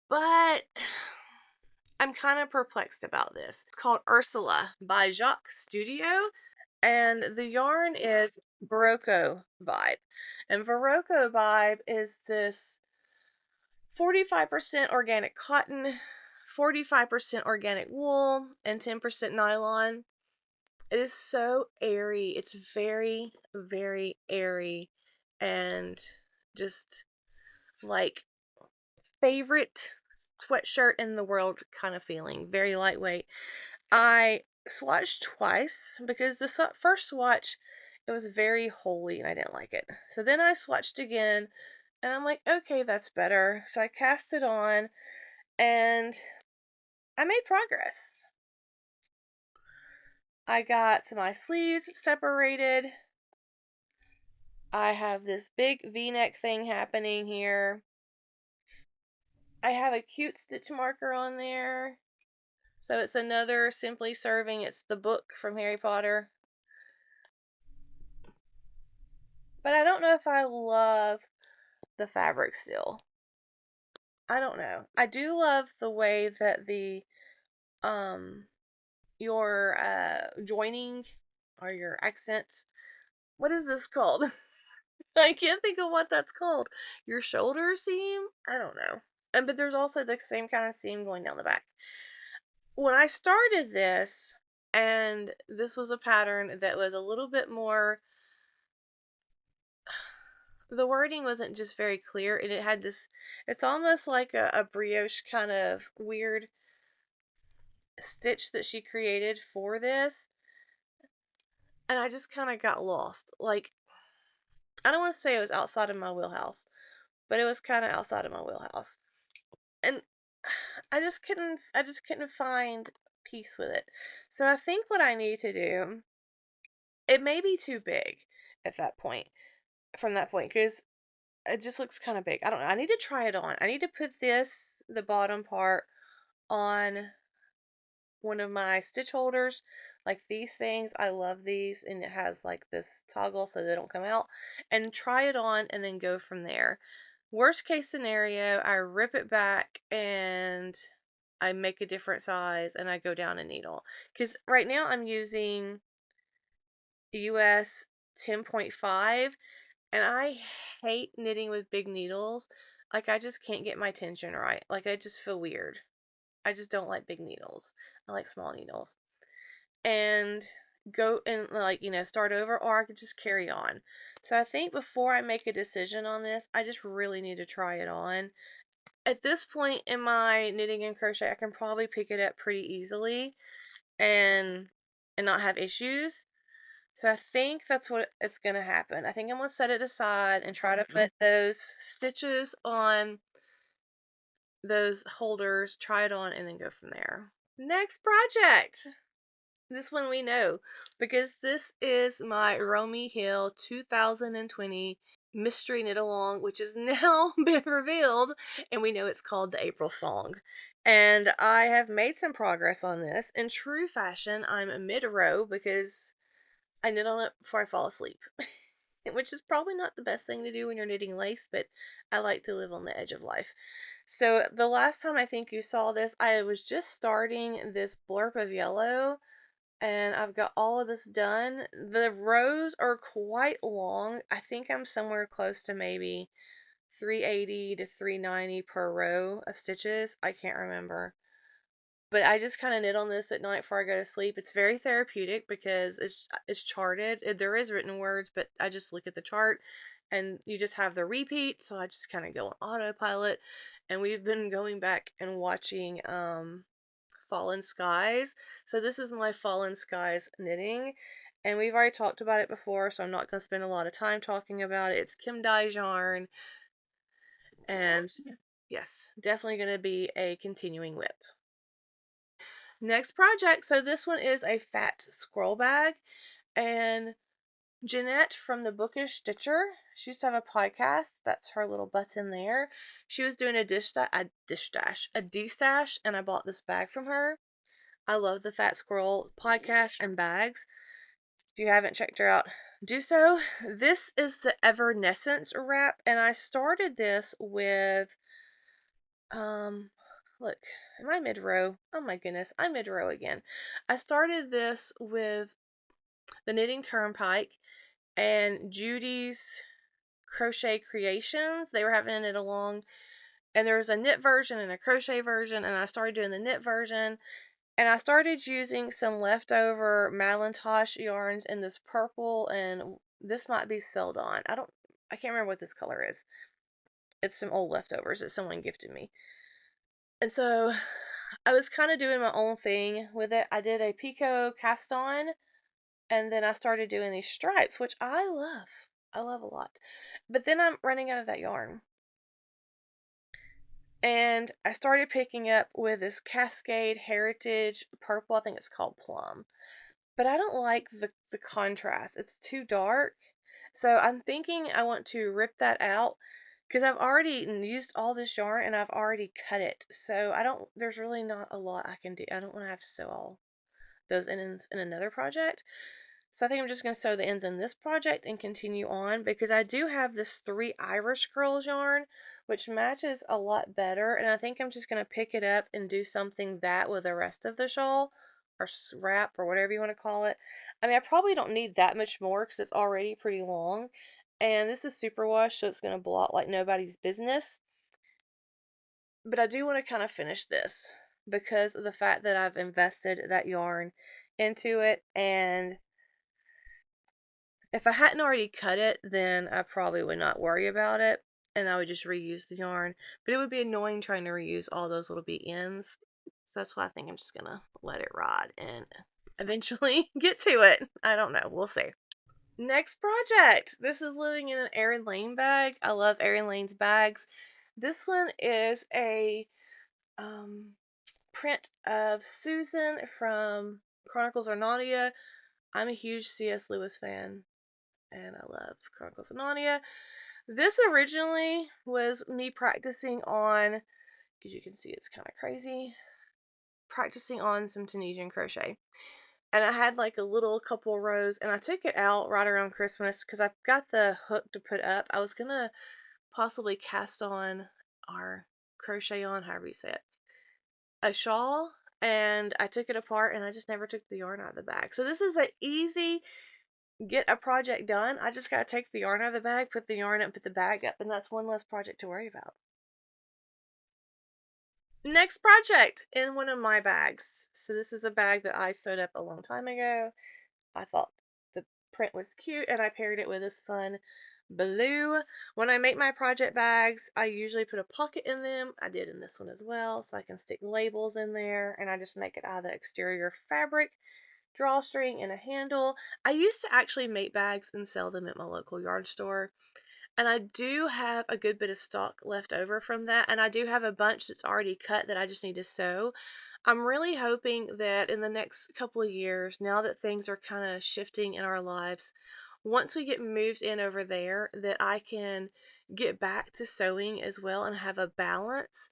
but I'm kind of perplexed about this. It's called Ursula by Jacques Studio, and the yarn is Barocco Vibe. And Barocco Vibe is this 45% organic cotton, 45% organic wool, and 10% nylon. It is so airy. It's very, very airy and just like favorite sweatshirt in the world kind of feeling. Very lightweight. I swatched twice because the first swatch, it was very holey and I didn't like it. So then I swatched again and I'm like, okay, that's better. So I cast it on and I made progress. I got my sleeves separated. I have this big V-neck thing happening here. I have a cute stitch marker on there. So it's another Simply Serving. It's the book from Harry Potter. But I don't know if I love the fabric still. I don't know. I do love the way that the your joining or your accents. What is this called? I can't think of what that's called. Your shoulder seam? I don't know. But there's also the same kind of seam going down the back. When I started this, And this was a pattern that was a little bit more, the wording wasn't just very clear, and it had this, it's almost like a brioche kind of weird stitch that she created for this. And I just kind of got lost. Like, I don't want to say it was outside of my wheelhouse, but it was kind of outside of my wheelhouse. And I just couldn't find peace with it. So I think what I need to do, it may be too big at that point, from that point, because it just looks kind of big. I don't know. I need to try it on. I need to put this, the bottom part, on one of my stitch holders, like these things. I love these, and it has like this toggle so they don't come out, and try it on and then go from there. Worst case scenario, I rip it back and I make a different size and I go down a needle, because right now I'm using US 10.5, and I hate knitting with big needles. Like, I just can't get my tension right. Like, I just feel weird. I just don't like big needles. I like small needles. And go and, like, start over, or I could just carry on. So I think before I make a decision on this, I just really need to try it on. At this point in my knitting and crochet, I can probably pick it up pretty easily and not have issues. So I think that's what it's going to happen. I think I'm going to set it aside and try to put those stitches on those holders, try it on, and then go from there. Next project. This one we know, because this is my Romy Hill 2020 mystery knit along, which has now been revealed, and we know it's called the April Song. And I have made some progress on this. In true fashion, I'm mid-row because I knit on it before I fall asleep, which is probably not the best thing to do when you're knitting lace, but I like to live on the edge of life. So the last time I think you saw this, I was just starting this blurb of yellow, and I've got all of this done. The rows are quite long. I think I'm somewhere close to maybe 380 to 390 per row of stitches. I can't remember. But I just kind of knit on this at night before I go to sleep. It's very therapeutic because it's charted. There is written words, but I just look at the chart, and you just have the repeat. So I just kind of go on autopilot. And we've been going back and watching Fallen Skies. So this is my Fallen Skies knitting, and we've already talked about it before, so I'm not going to spend a lot of time talking about it. It's Kim Dye's yarn, and yes, definitely going to be a continuing WIP. Next project, so this one is a fat scroll bag, and Jeanette from the Bookish Stitcher, she used to have a podcast. That's her little button there. She was doing a D-stash, and I bought this bag from her. I love the Fat Squirrel podcast and bags. If you haven't checked her out, do so. This is the Evanescence wrap, and I started this with, look, am I mid-row? Oh my goodness, I'm mid-row again. I started this with the Knitting Turnpike and Judy's Crochet Creations. They were having a knit along, and there was a knit version and a crochet version, and I started doing the knit version. And I started using some leftover Malintosh yarns in this purple, and this might be Celadon. I can't remember what this color is. It's some old leftovers that someone gifted me. And so I was kind of doing my own thing with it. I did a picot cast on, and then I started doing these stripes, which I love. I love a lot. But then I'm running out of that yarn. And I started picking up with this Cascade Heritage purple. I think it's called Plum. But I don't like the contrast. It's too dark. So I'm thinking I want to rip that out, because I've already used all this yarn and I've already cut it. So there's really not a lot I can do. I don't want to have to sew all those ends in another project. So I think I'm just going to sew the ends in this project and continue on, because I do have this 3 Irish Girls yarn, which matches a lot better. And I think I'm just going to pick it up and do something that with the rest of the shawl, or wrap, or whatever you want to call it. I mean, I probably don't need that much more because it's already pretty long. And this is superwash, so it's going to blot like nobody's business. But I do want to kind of finish this because of the fact that I've invested that yarn into it, and if I hadn't already cut it, then I probably would not worry about it, and I would just reuse the yarn. But it would be annoying trying to reuse all those little bee ends. So that's why I think I'm just gonna let it ride and eventually get to it. I don't know. We'll see. Next project. This is living in an Erin Lane bag. I love Erin Lane's bags. This one is a print of Susan from Chronicles of Narnia. I'm a huge C.S. Lewis fan, and I love Chronicles of Narnia. This originally was me practicing on, because you can see it's kind of crazy, practicing on some Tunisian crochet. And I had like a little couple rows, and I took it out right around Christmas because I've got the hook to put up. I was going to possibly cast on or crochet on, however you say it, a shawl, and I took it apart and I just never took the yarn out of the bag. So this is an easy get a project done. I just got to take the yarn out of the bag, put the yarn up, put the bag up, and that's one less project to worry about. Next project in one of my bags. So this is a bag that I sewed up a long time ago. I thought the print was cute, and I paired it with this fun blue. When I make my project bags, I usually put a pocket in them. I did in this one as well, so I can stick labels in there, and I just make it out of the exterior fabric, drawstring, and a handle. I used to actually make bags and sell them at my local yarn store, and I do have a good bit of stock left over from that, and I do have a bunch that's already cut that I just need to sew. I'm really hoping that in the next couple of years, now that things are kind of shifting in our lives, once we get moved in over there, that I can get back to sewing as well and have a balance,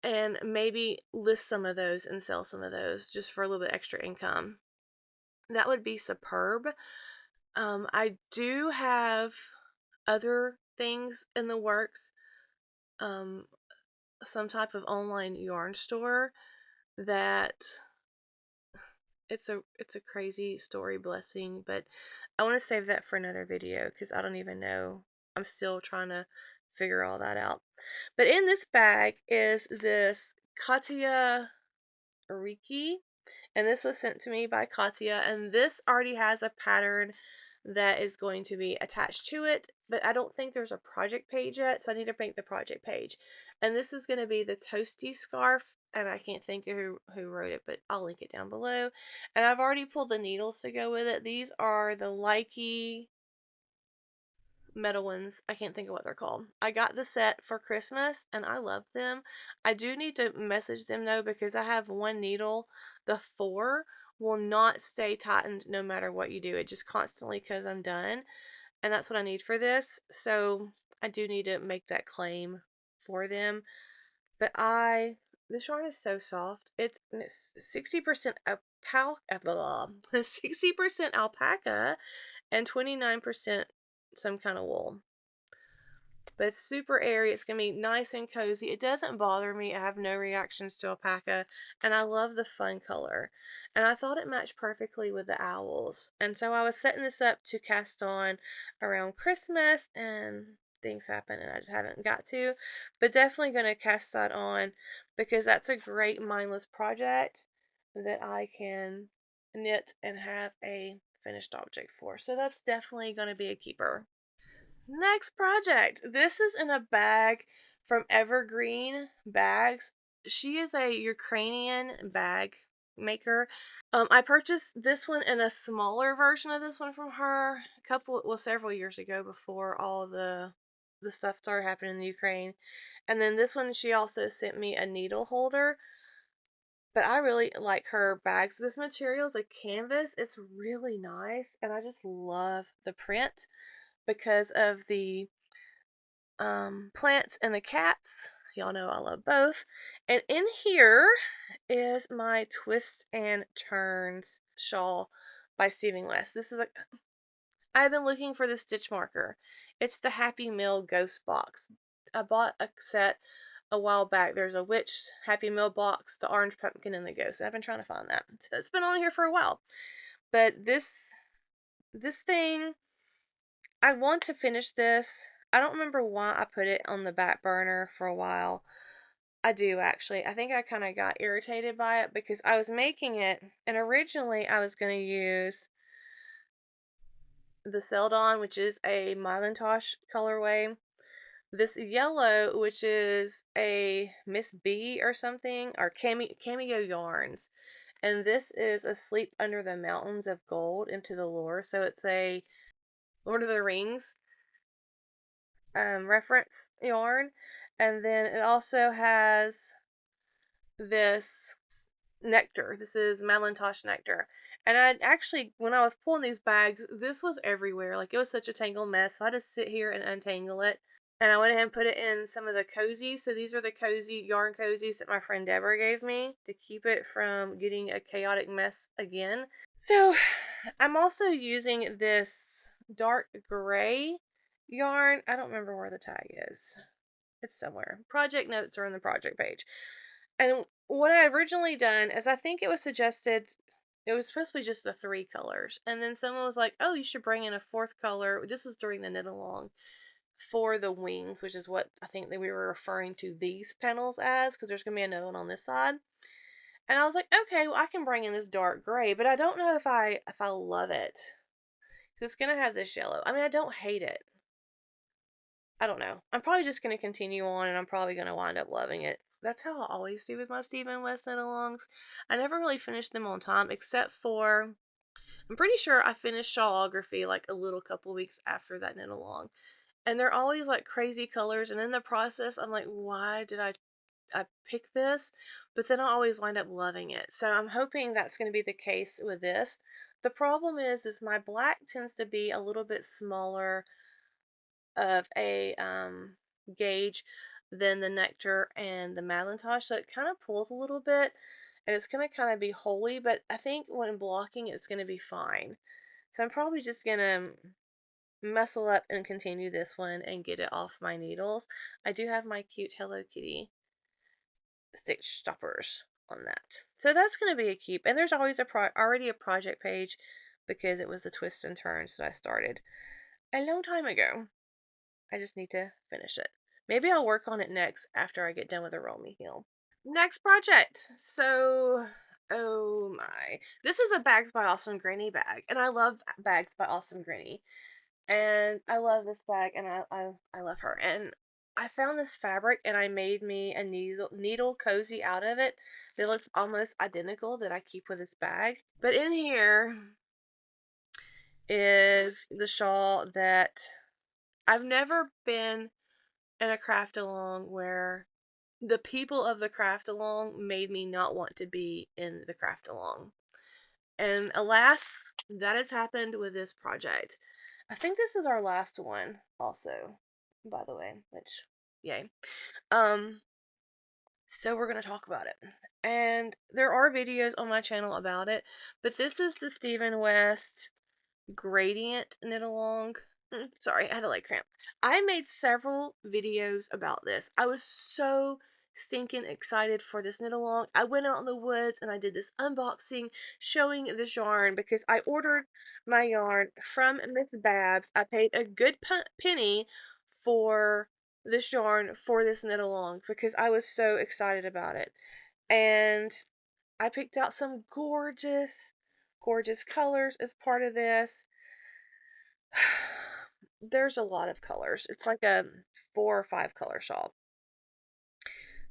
and maybe list some of those and sell some of those just for a little bit extra income. That would be superb. I do have other things in the works, um, some type of online yarn store that it's a crazy story, blessing, but I want to save that for another video because I don't even know. I'm still trying to figure all that out. But in this bag is this Katia Riki, and this was sent to me by Katia, and this already has a pattern that is going to be attached to it, but I don't think there's a project page yet, so I need to make the project page. And this is going to be the toasty scarf, and I can't think of who wrote it, but I'll link it down below. And I've already pulled the needles to go with it. These are the Likey metal ones. I can't think of what they're called. I got the set for Christmas and I love them. I do need to message them though, because I have one needle, the 4 will not stay tightened no matter what you do. It just constantly because I'm done, and that's what I need for this. So I do need to make that claim for them. But this yarn is so soft. It's 60% alpaca, 60% alpaca, and 29% some kind of wool. But it's super airy. It's going to be nice and cozy. It doesn't bother me. I have no reactions to alpaca, and I love the fun color. And I thought it matched perfectly with the owls. And so I was setting this up to cast on around Christmas, and things happen and I just haven't got to. But definitely going to cast that on because that's a great mindless project that I can knit and have a finished object for. So that's definitely going to be a keeper. Next project. This is in a bag from Evergreen Bags. She is a Ukrainian bag maker. I purchased this one in a smaller version of this one from her several years ago, before all the stuff started happening in the Ukraine. And then this one, she also sent me a needle holder. But I really like her bags. This material is a canvas. It's really nice, and I just love the print because of the plants and the cats. Y'all know I love both. And in here is my Twists and Turns shawl by Stephen West. I've been looking for the stitch marker. It's the Happy Meal Ghost box. I bought a set a while back. There's a witch Happy Meal box, the orange pumpkin, and the ghost. I've been trying to find that. So it's been on here for a while. But this thing, I want to finish this. I don't remember why I put it on the back burner for a while, I do actually. I think I kind of got irritated by it because I was making it, and originally I was going to use the Celadon, which is a Mylintosh colorway, this yellow, which is a Miss B or something, or Cameo Yarns, and this is Asleep Under the Mountains of Gold into the Lore. So it's a Lord of the Rings reference yarn, and then it also has this nectar. This is Malintosh nectar. And I actually, when I was pulling these bags, this was everywhere. Like, it was such a tangled mess. So I had to sit here and untangle it. And I went ahead and put it in some of the cozies. So these are the cozy yarn cozies that my friend Deborah gave me to keep it from getting a chaotic mess again. So I'm also using this dark gray yarn. I don't remember where the tag is. It's somewhere. Project notes are on the project page. And what I originally done is, I think it was suggested it was supposed to be just the 3 colors. And then someone was like, oh, you should bring in a 4th color. This is during the knit along for the wings, which is what I think that we were referring to these panels as, because there's going to be another one on this side. And I was like, okay, well, I can bring in this dark gray, but I don't know if I love it. It's going to have this yellow. I mean, I don't hate it. I don't know. I'm probably just going to continue on, and I'm probably going to wind up loving it. That's how I always do with my Stephen West knit-alongs. I never really finished them on time, except for, I'm pretty sure I finished Shawlography like a little couple weeks after that knit-along. And they're always like crazy colors, and in the process, I'm like, why did I pick this? But then I always wind up loving it. So I'm hoping that's going to be the case with this. The problem is my black tends to be a little bit smaller of a gauge than the nectar and the Malintosh, so it kind of pulls a little bit, and it's going to kind of be holy, but I think when blocking it's going to be fine. So I'm probably just going to muscle up and continue this one and get it off my needles. I do have my cute Hello Kitty stitch stoppers on that, so that's going to be a keep. And there's always already a project page because it was the twists and turns that I started a long time ago. I just need to finish it. Maybe I'll work on it next after I get done with the Roll Me Heal. Next project. So, oh my. This is a Bags by Awesome Granny bag. And I love Bags by Awesome Granny. And I love this bag, and I love her. And I found this fabric, and I made me a needle cozy out of it that looks almost identical that I keep with this bag. But in here is the shawl that I've never been in a craft along where the people of the craft along made me not want to be in the craft along. And alas, that has happened with this project. I think this is our last one also, by the way, which yay. So we're going to talk about it. And there are videos on my channel about it, but this is the Stephen West gradient knit along. Sorry, I had a leg cramp. I made several videos about this. I was so stinking excited for this knit along. I went out in the woods and I did this unboxing showing this yarn because I ordered my yarn from Miss Babs. I paid a good penny for this yarn for this knit along because I was so excited about it. And I picked out some gorgeous, gorgeous colors as part of this. There's a lot of colors. It's like a 4 or 5 color shawl.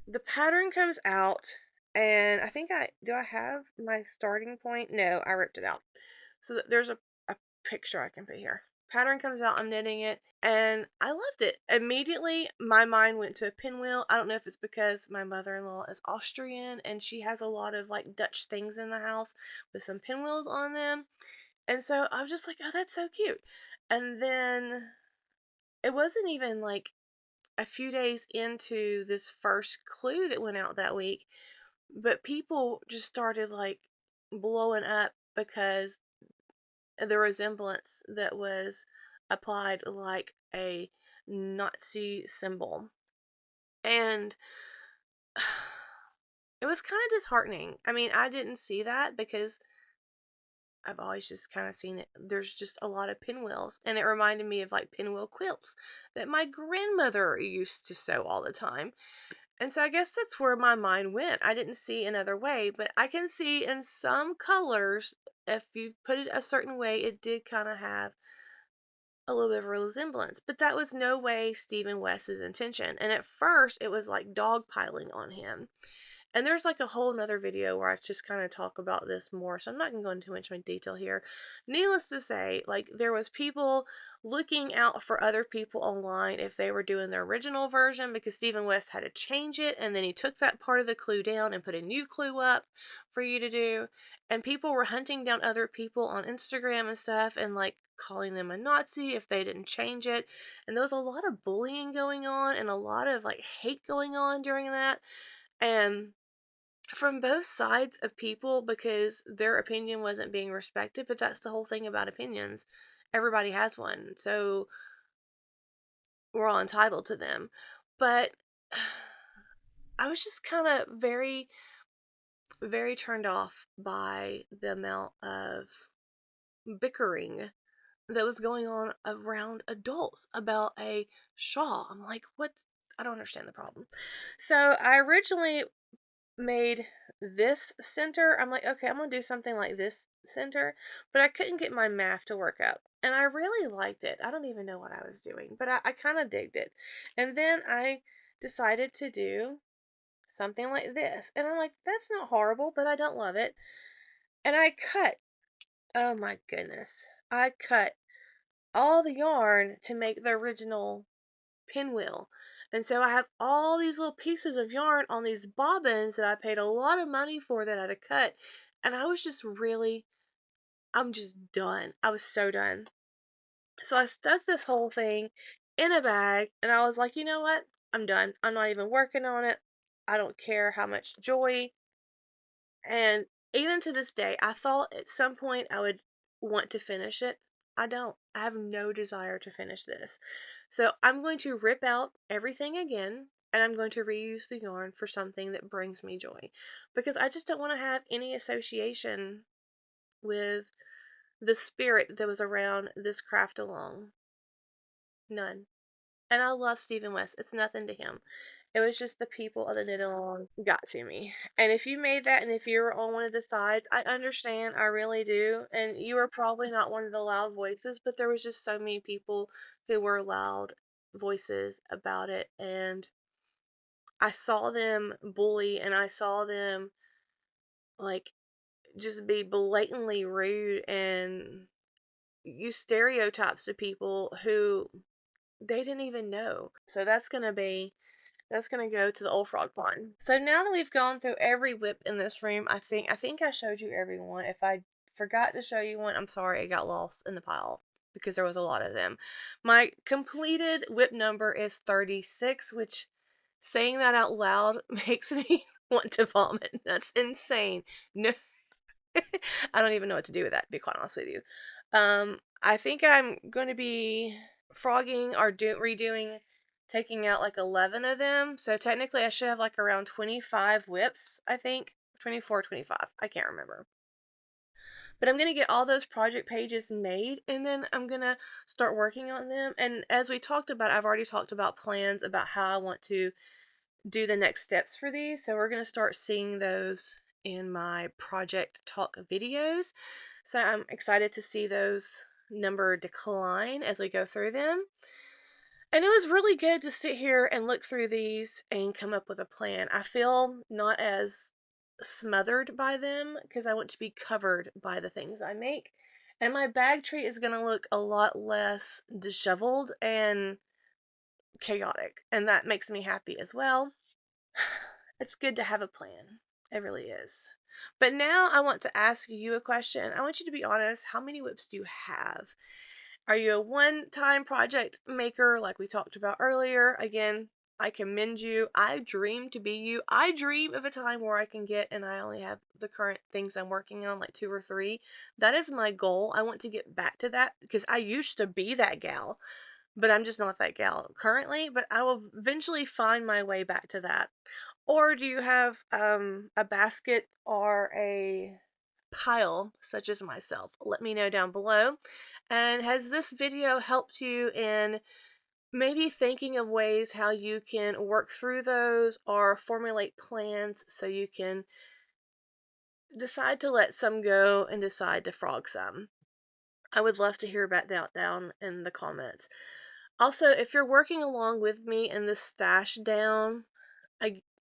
The pattern comes out, and I think do I have my starting point? No, I ripped it out. So there's a picture I can put here. Pattern comes out, I'm knitting it, and I loved it. Immediately, my mind went to a pinwheel. I don't know if it's because my mother-in-law is Austrian, and she has a lot of like Dutch things in the house with some pinwheels on them. And so I was just like, oh, that's so cute. And then it wasn't even like a few days into this first clue that went out that week, but people just started like blowing up because the resemblance that was applied like a Nazi symbol. And it was kind of disheartening. I mean, I didn't see that because I've always just kind of seen it. There's just a lot of pinwheels, and it reminded me of like pinwheel quilts that my grandmother used to sew all the time. And so I guess that's where my mind went. I didn't see another way, but I can see in some colors, if you put it a certain way, it did kind of have a little bit of a resemblance. But that was no way Stephen West's intention. And at first, it was like dogpiling on him. And there's like a whole nother video where I just kind of talk about this more, so I'm not going to go into too much detail here. Needless to say, like, there was people looking out for other people online if they were doing the original version, because Stephen West had to change it, and then he took that part of the clue down and put a new clue up for you to do. And people were hunting down other people on Instagram and stuff and like calling them a Nazi if they didn't change it. And there was a lot of bullying going on and a lot of like hate going on during that. And from both sides of people, because their opinion wasn't being respected, but that's the whole thing about opinions. Everybody has one, so we're all entitled to them. But I was just kind of very, very turned off by the amount of bickering that was going on around adults about a shawl. I'm like, what? I don't understand the problem. So I originally made this center. I'm like, okay, I'm gonna do something like this center, but I couldn't get my math to work out. And I really liked it. I don't even know what I was doing, but I kind of digged it. And then I decided to do something like this. And I'm like, that's not horrible, but I don't love it. And I cut, oh my goodness, I cut all the yarn to make the original pinwheel. And so I have all these little pieces of yarn on these bobbins that I paid a lot of money for that I had to cut. And I was just really, I'm just done. I was so done. So I stuck this whole thing in a bag and I was like, you know what? I'm done. I'm not even working on it. I don't care how much joy. And even to this day, I thought at some point I would want to finish it. I don't. I have no desire to finish this. So I'm going to rip out everything again and I'm going to reuse the yarn for something that brings me joy. Because I just don't want to have any association with the spirit that was around this craft along. None. And I love Stephen West. It's nothing to him. It was just the people of the knit along got to me. And if you made that and if you were on one of the sides, I understand. I really do. And you were probably not one of the loud voices, but there was just so many people who were loud voices about it. And I saw them bully and I saw them like just be blatantly rude and use stereotypes to people who they didn't even know. So that's gonna go to the old frog pond. So now that we've gone through every WIP in this room, I think I showed you every one. If I forgot to show you one, I'm sorry, it got lost in the pile because there was a lot of them. My completed WIP number is 36, which saying that out loud makes me want to vomit. That's insane. No, I don't even know what to do with that, to be quite honest with you. I think I'm going to be frogging or redoing, taking out like 11 of them. So technically I should have like around 25 WIPs, I think. 24, 25. I can't remember. But I'm going to get all those project pages made and then I'm going to start working on them. And as we talked about, I've already talked about plans about how I want to do the next steps for these. So we're going to start seeing those in my project talk videos. So I'm excited to see those number decline as we go through them. And it was really good to sit here and look through these and come up with a plan. I feel not as smothered by them because I want to be covered by the things I make. And my bag tree is going to look a lot less disheveled and chaotic. And that makes me happy as well. It's good to have a plan. It really is. But now I want to ask you a question. I want you to be honest. How many WIPs do you have? Are you a one-time project maker like we talked about earlier? Again, I commend you. I dream to be you. I dream of a time where I can get, and I only have the current things I'm working on, like 2 or 3. That is my goal. I want to get back to that because I used to be that gal, but I'm just not that gal currently. But I will eventually find my way back to that. Or do you have a basket or a pile, such as myself? Let me know down below. And has this video helped you in maybe thinking of ways how you can work through those or formulate plans so you can decide to let some go and decide to frog some. I would love to hear about that down in the comments. Also, if you're working along with me in this stash down,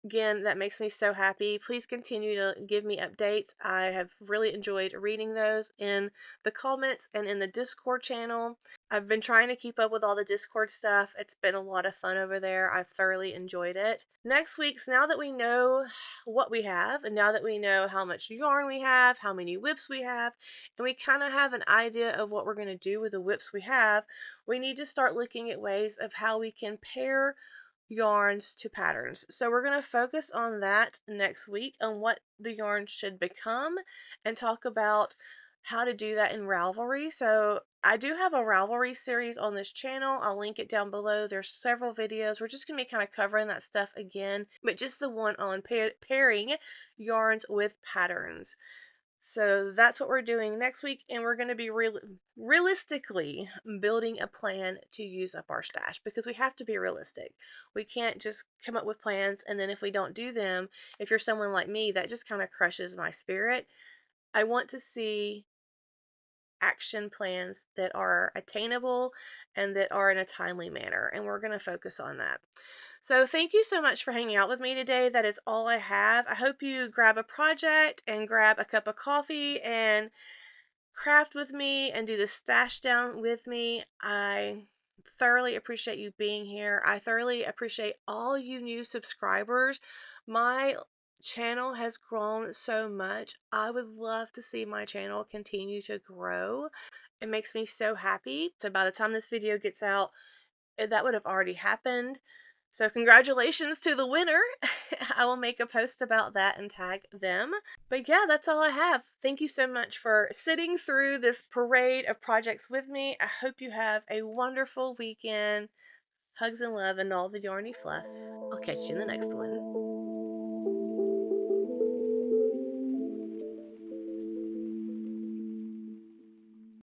again, that makes me so happy. Please continue to give me updates. I have really enjoyed reading those in the comments and in the Discord channel. I've been trying to keep up with all the Discord stuff. It's been a lot of fun over there. I've thoroughly enjoyed it. Next week's, now that we know what we have, and now that we know how much yarn we have, how many WIPs we have, and we kind of have an idea of what we're going to do with the WIPs we have, we need to start looking at ways of how we can pair yarns to patterns. So we're going to focus on that next week, on what the yarn should become, and talk about how to do that in Ravelry. So I do have a Ravelry series on this channel. I'll link it down below. There's several videos. We're just going to be kind of covering that stuff again, but just the one on pairing yarns with patterns. So that's what we're doing next week, and we're going to be realistically building a plan to use up our stash, because we have to be realistic. We can't just come up with plans, and then if we don't do them, if you're someone like me, that just kind of crushes my spirit. I want to see action plans that are attainable and that are in a timely manner, and we're going to focus on that. So thank you so much for hanging out with me today. That is all I have. I hope you grab a project and grab a cup of coffee and craft with me and do the stash down with me. I thoroughly appreciate you being here. I thoroughly appreciate all you new subscribers. My channel has grown so much. I would love to see my channel continue to grow. It makes me so happy. So by the time this video gets out, that would have already happened. So congratulations to the winner. I will make a post about that and tag them. But yeah, that's all I have. Thank you so much for sitting through this parade of projects with me. I hope you have a wonderful weekend. Hugs and love and all the yarny fluff. I'll catch you in the next one.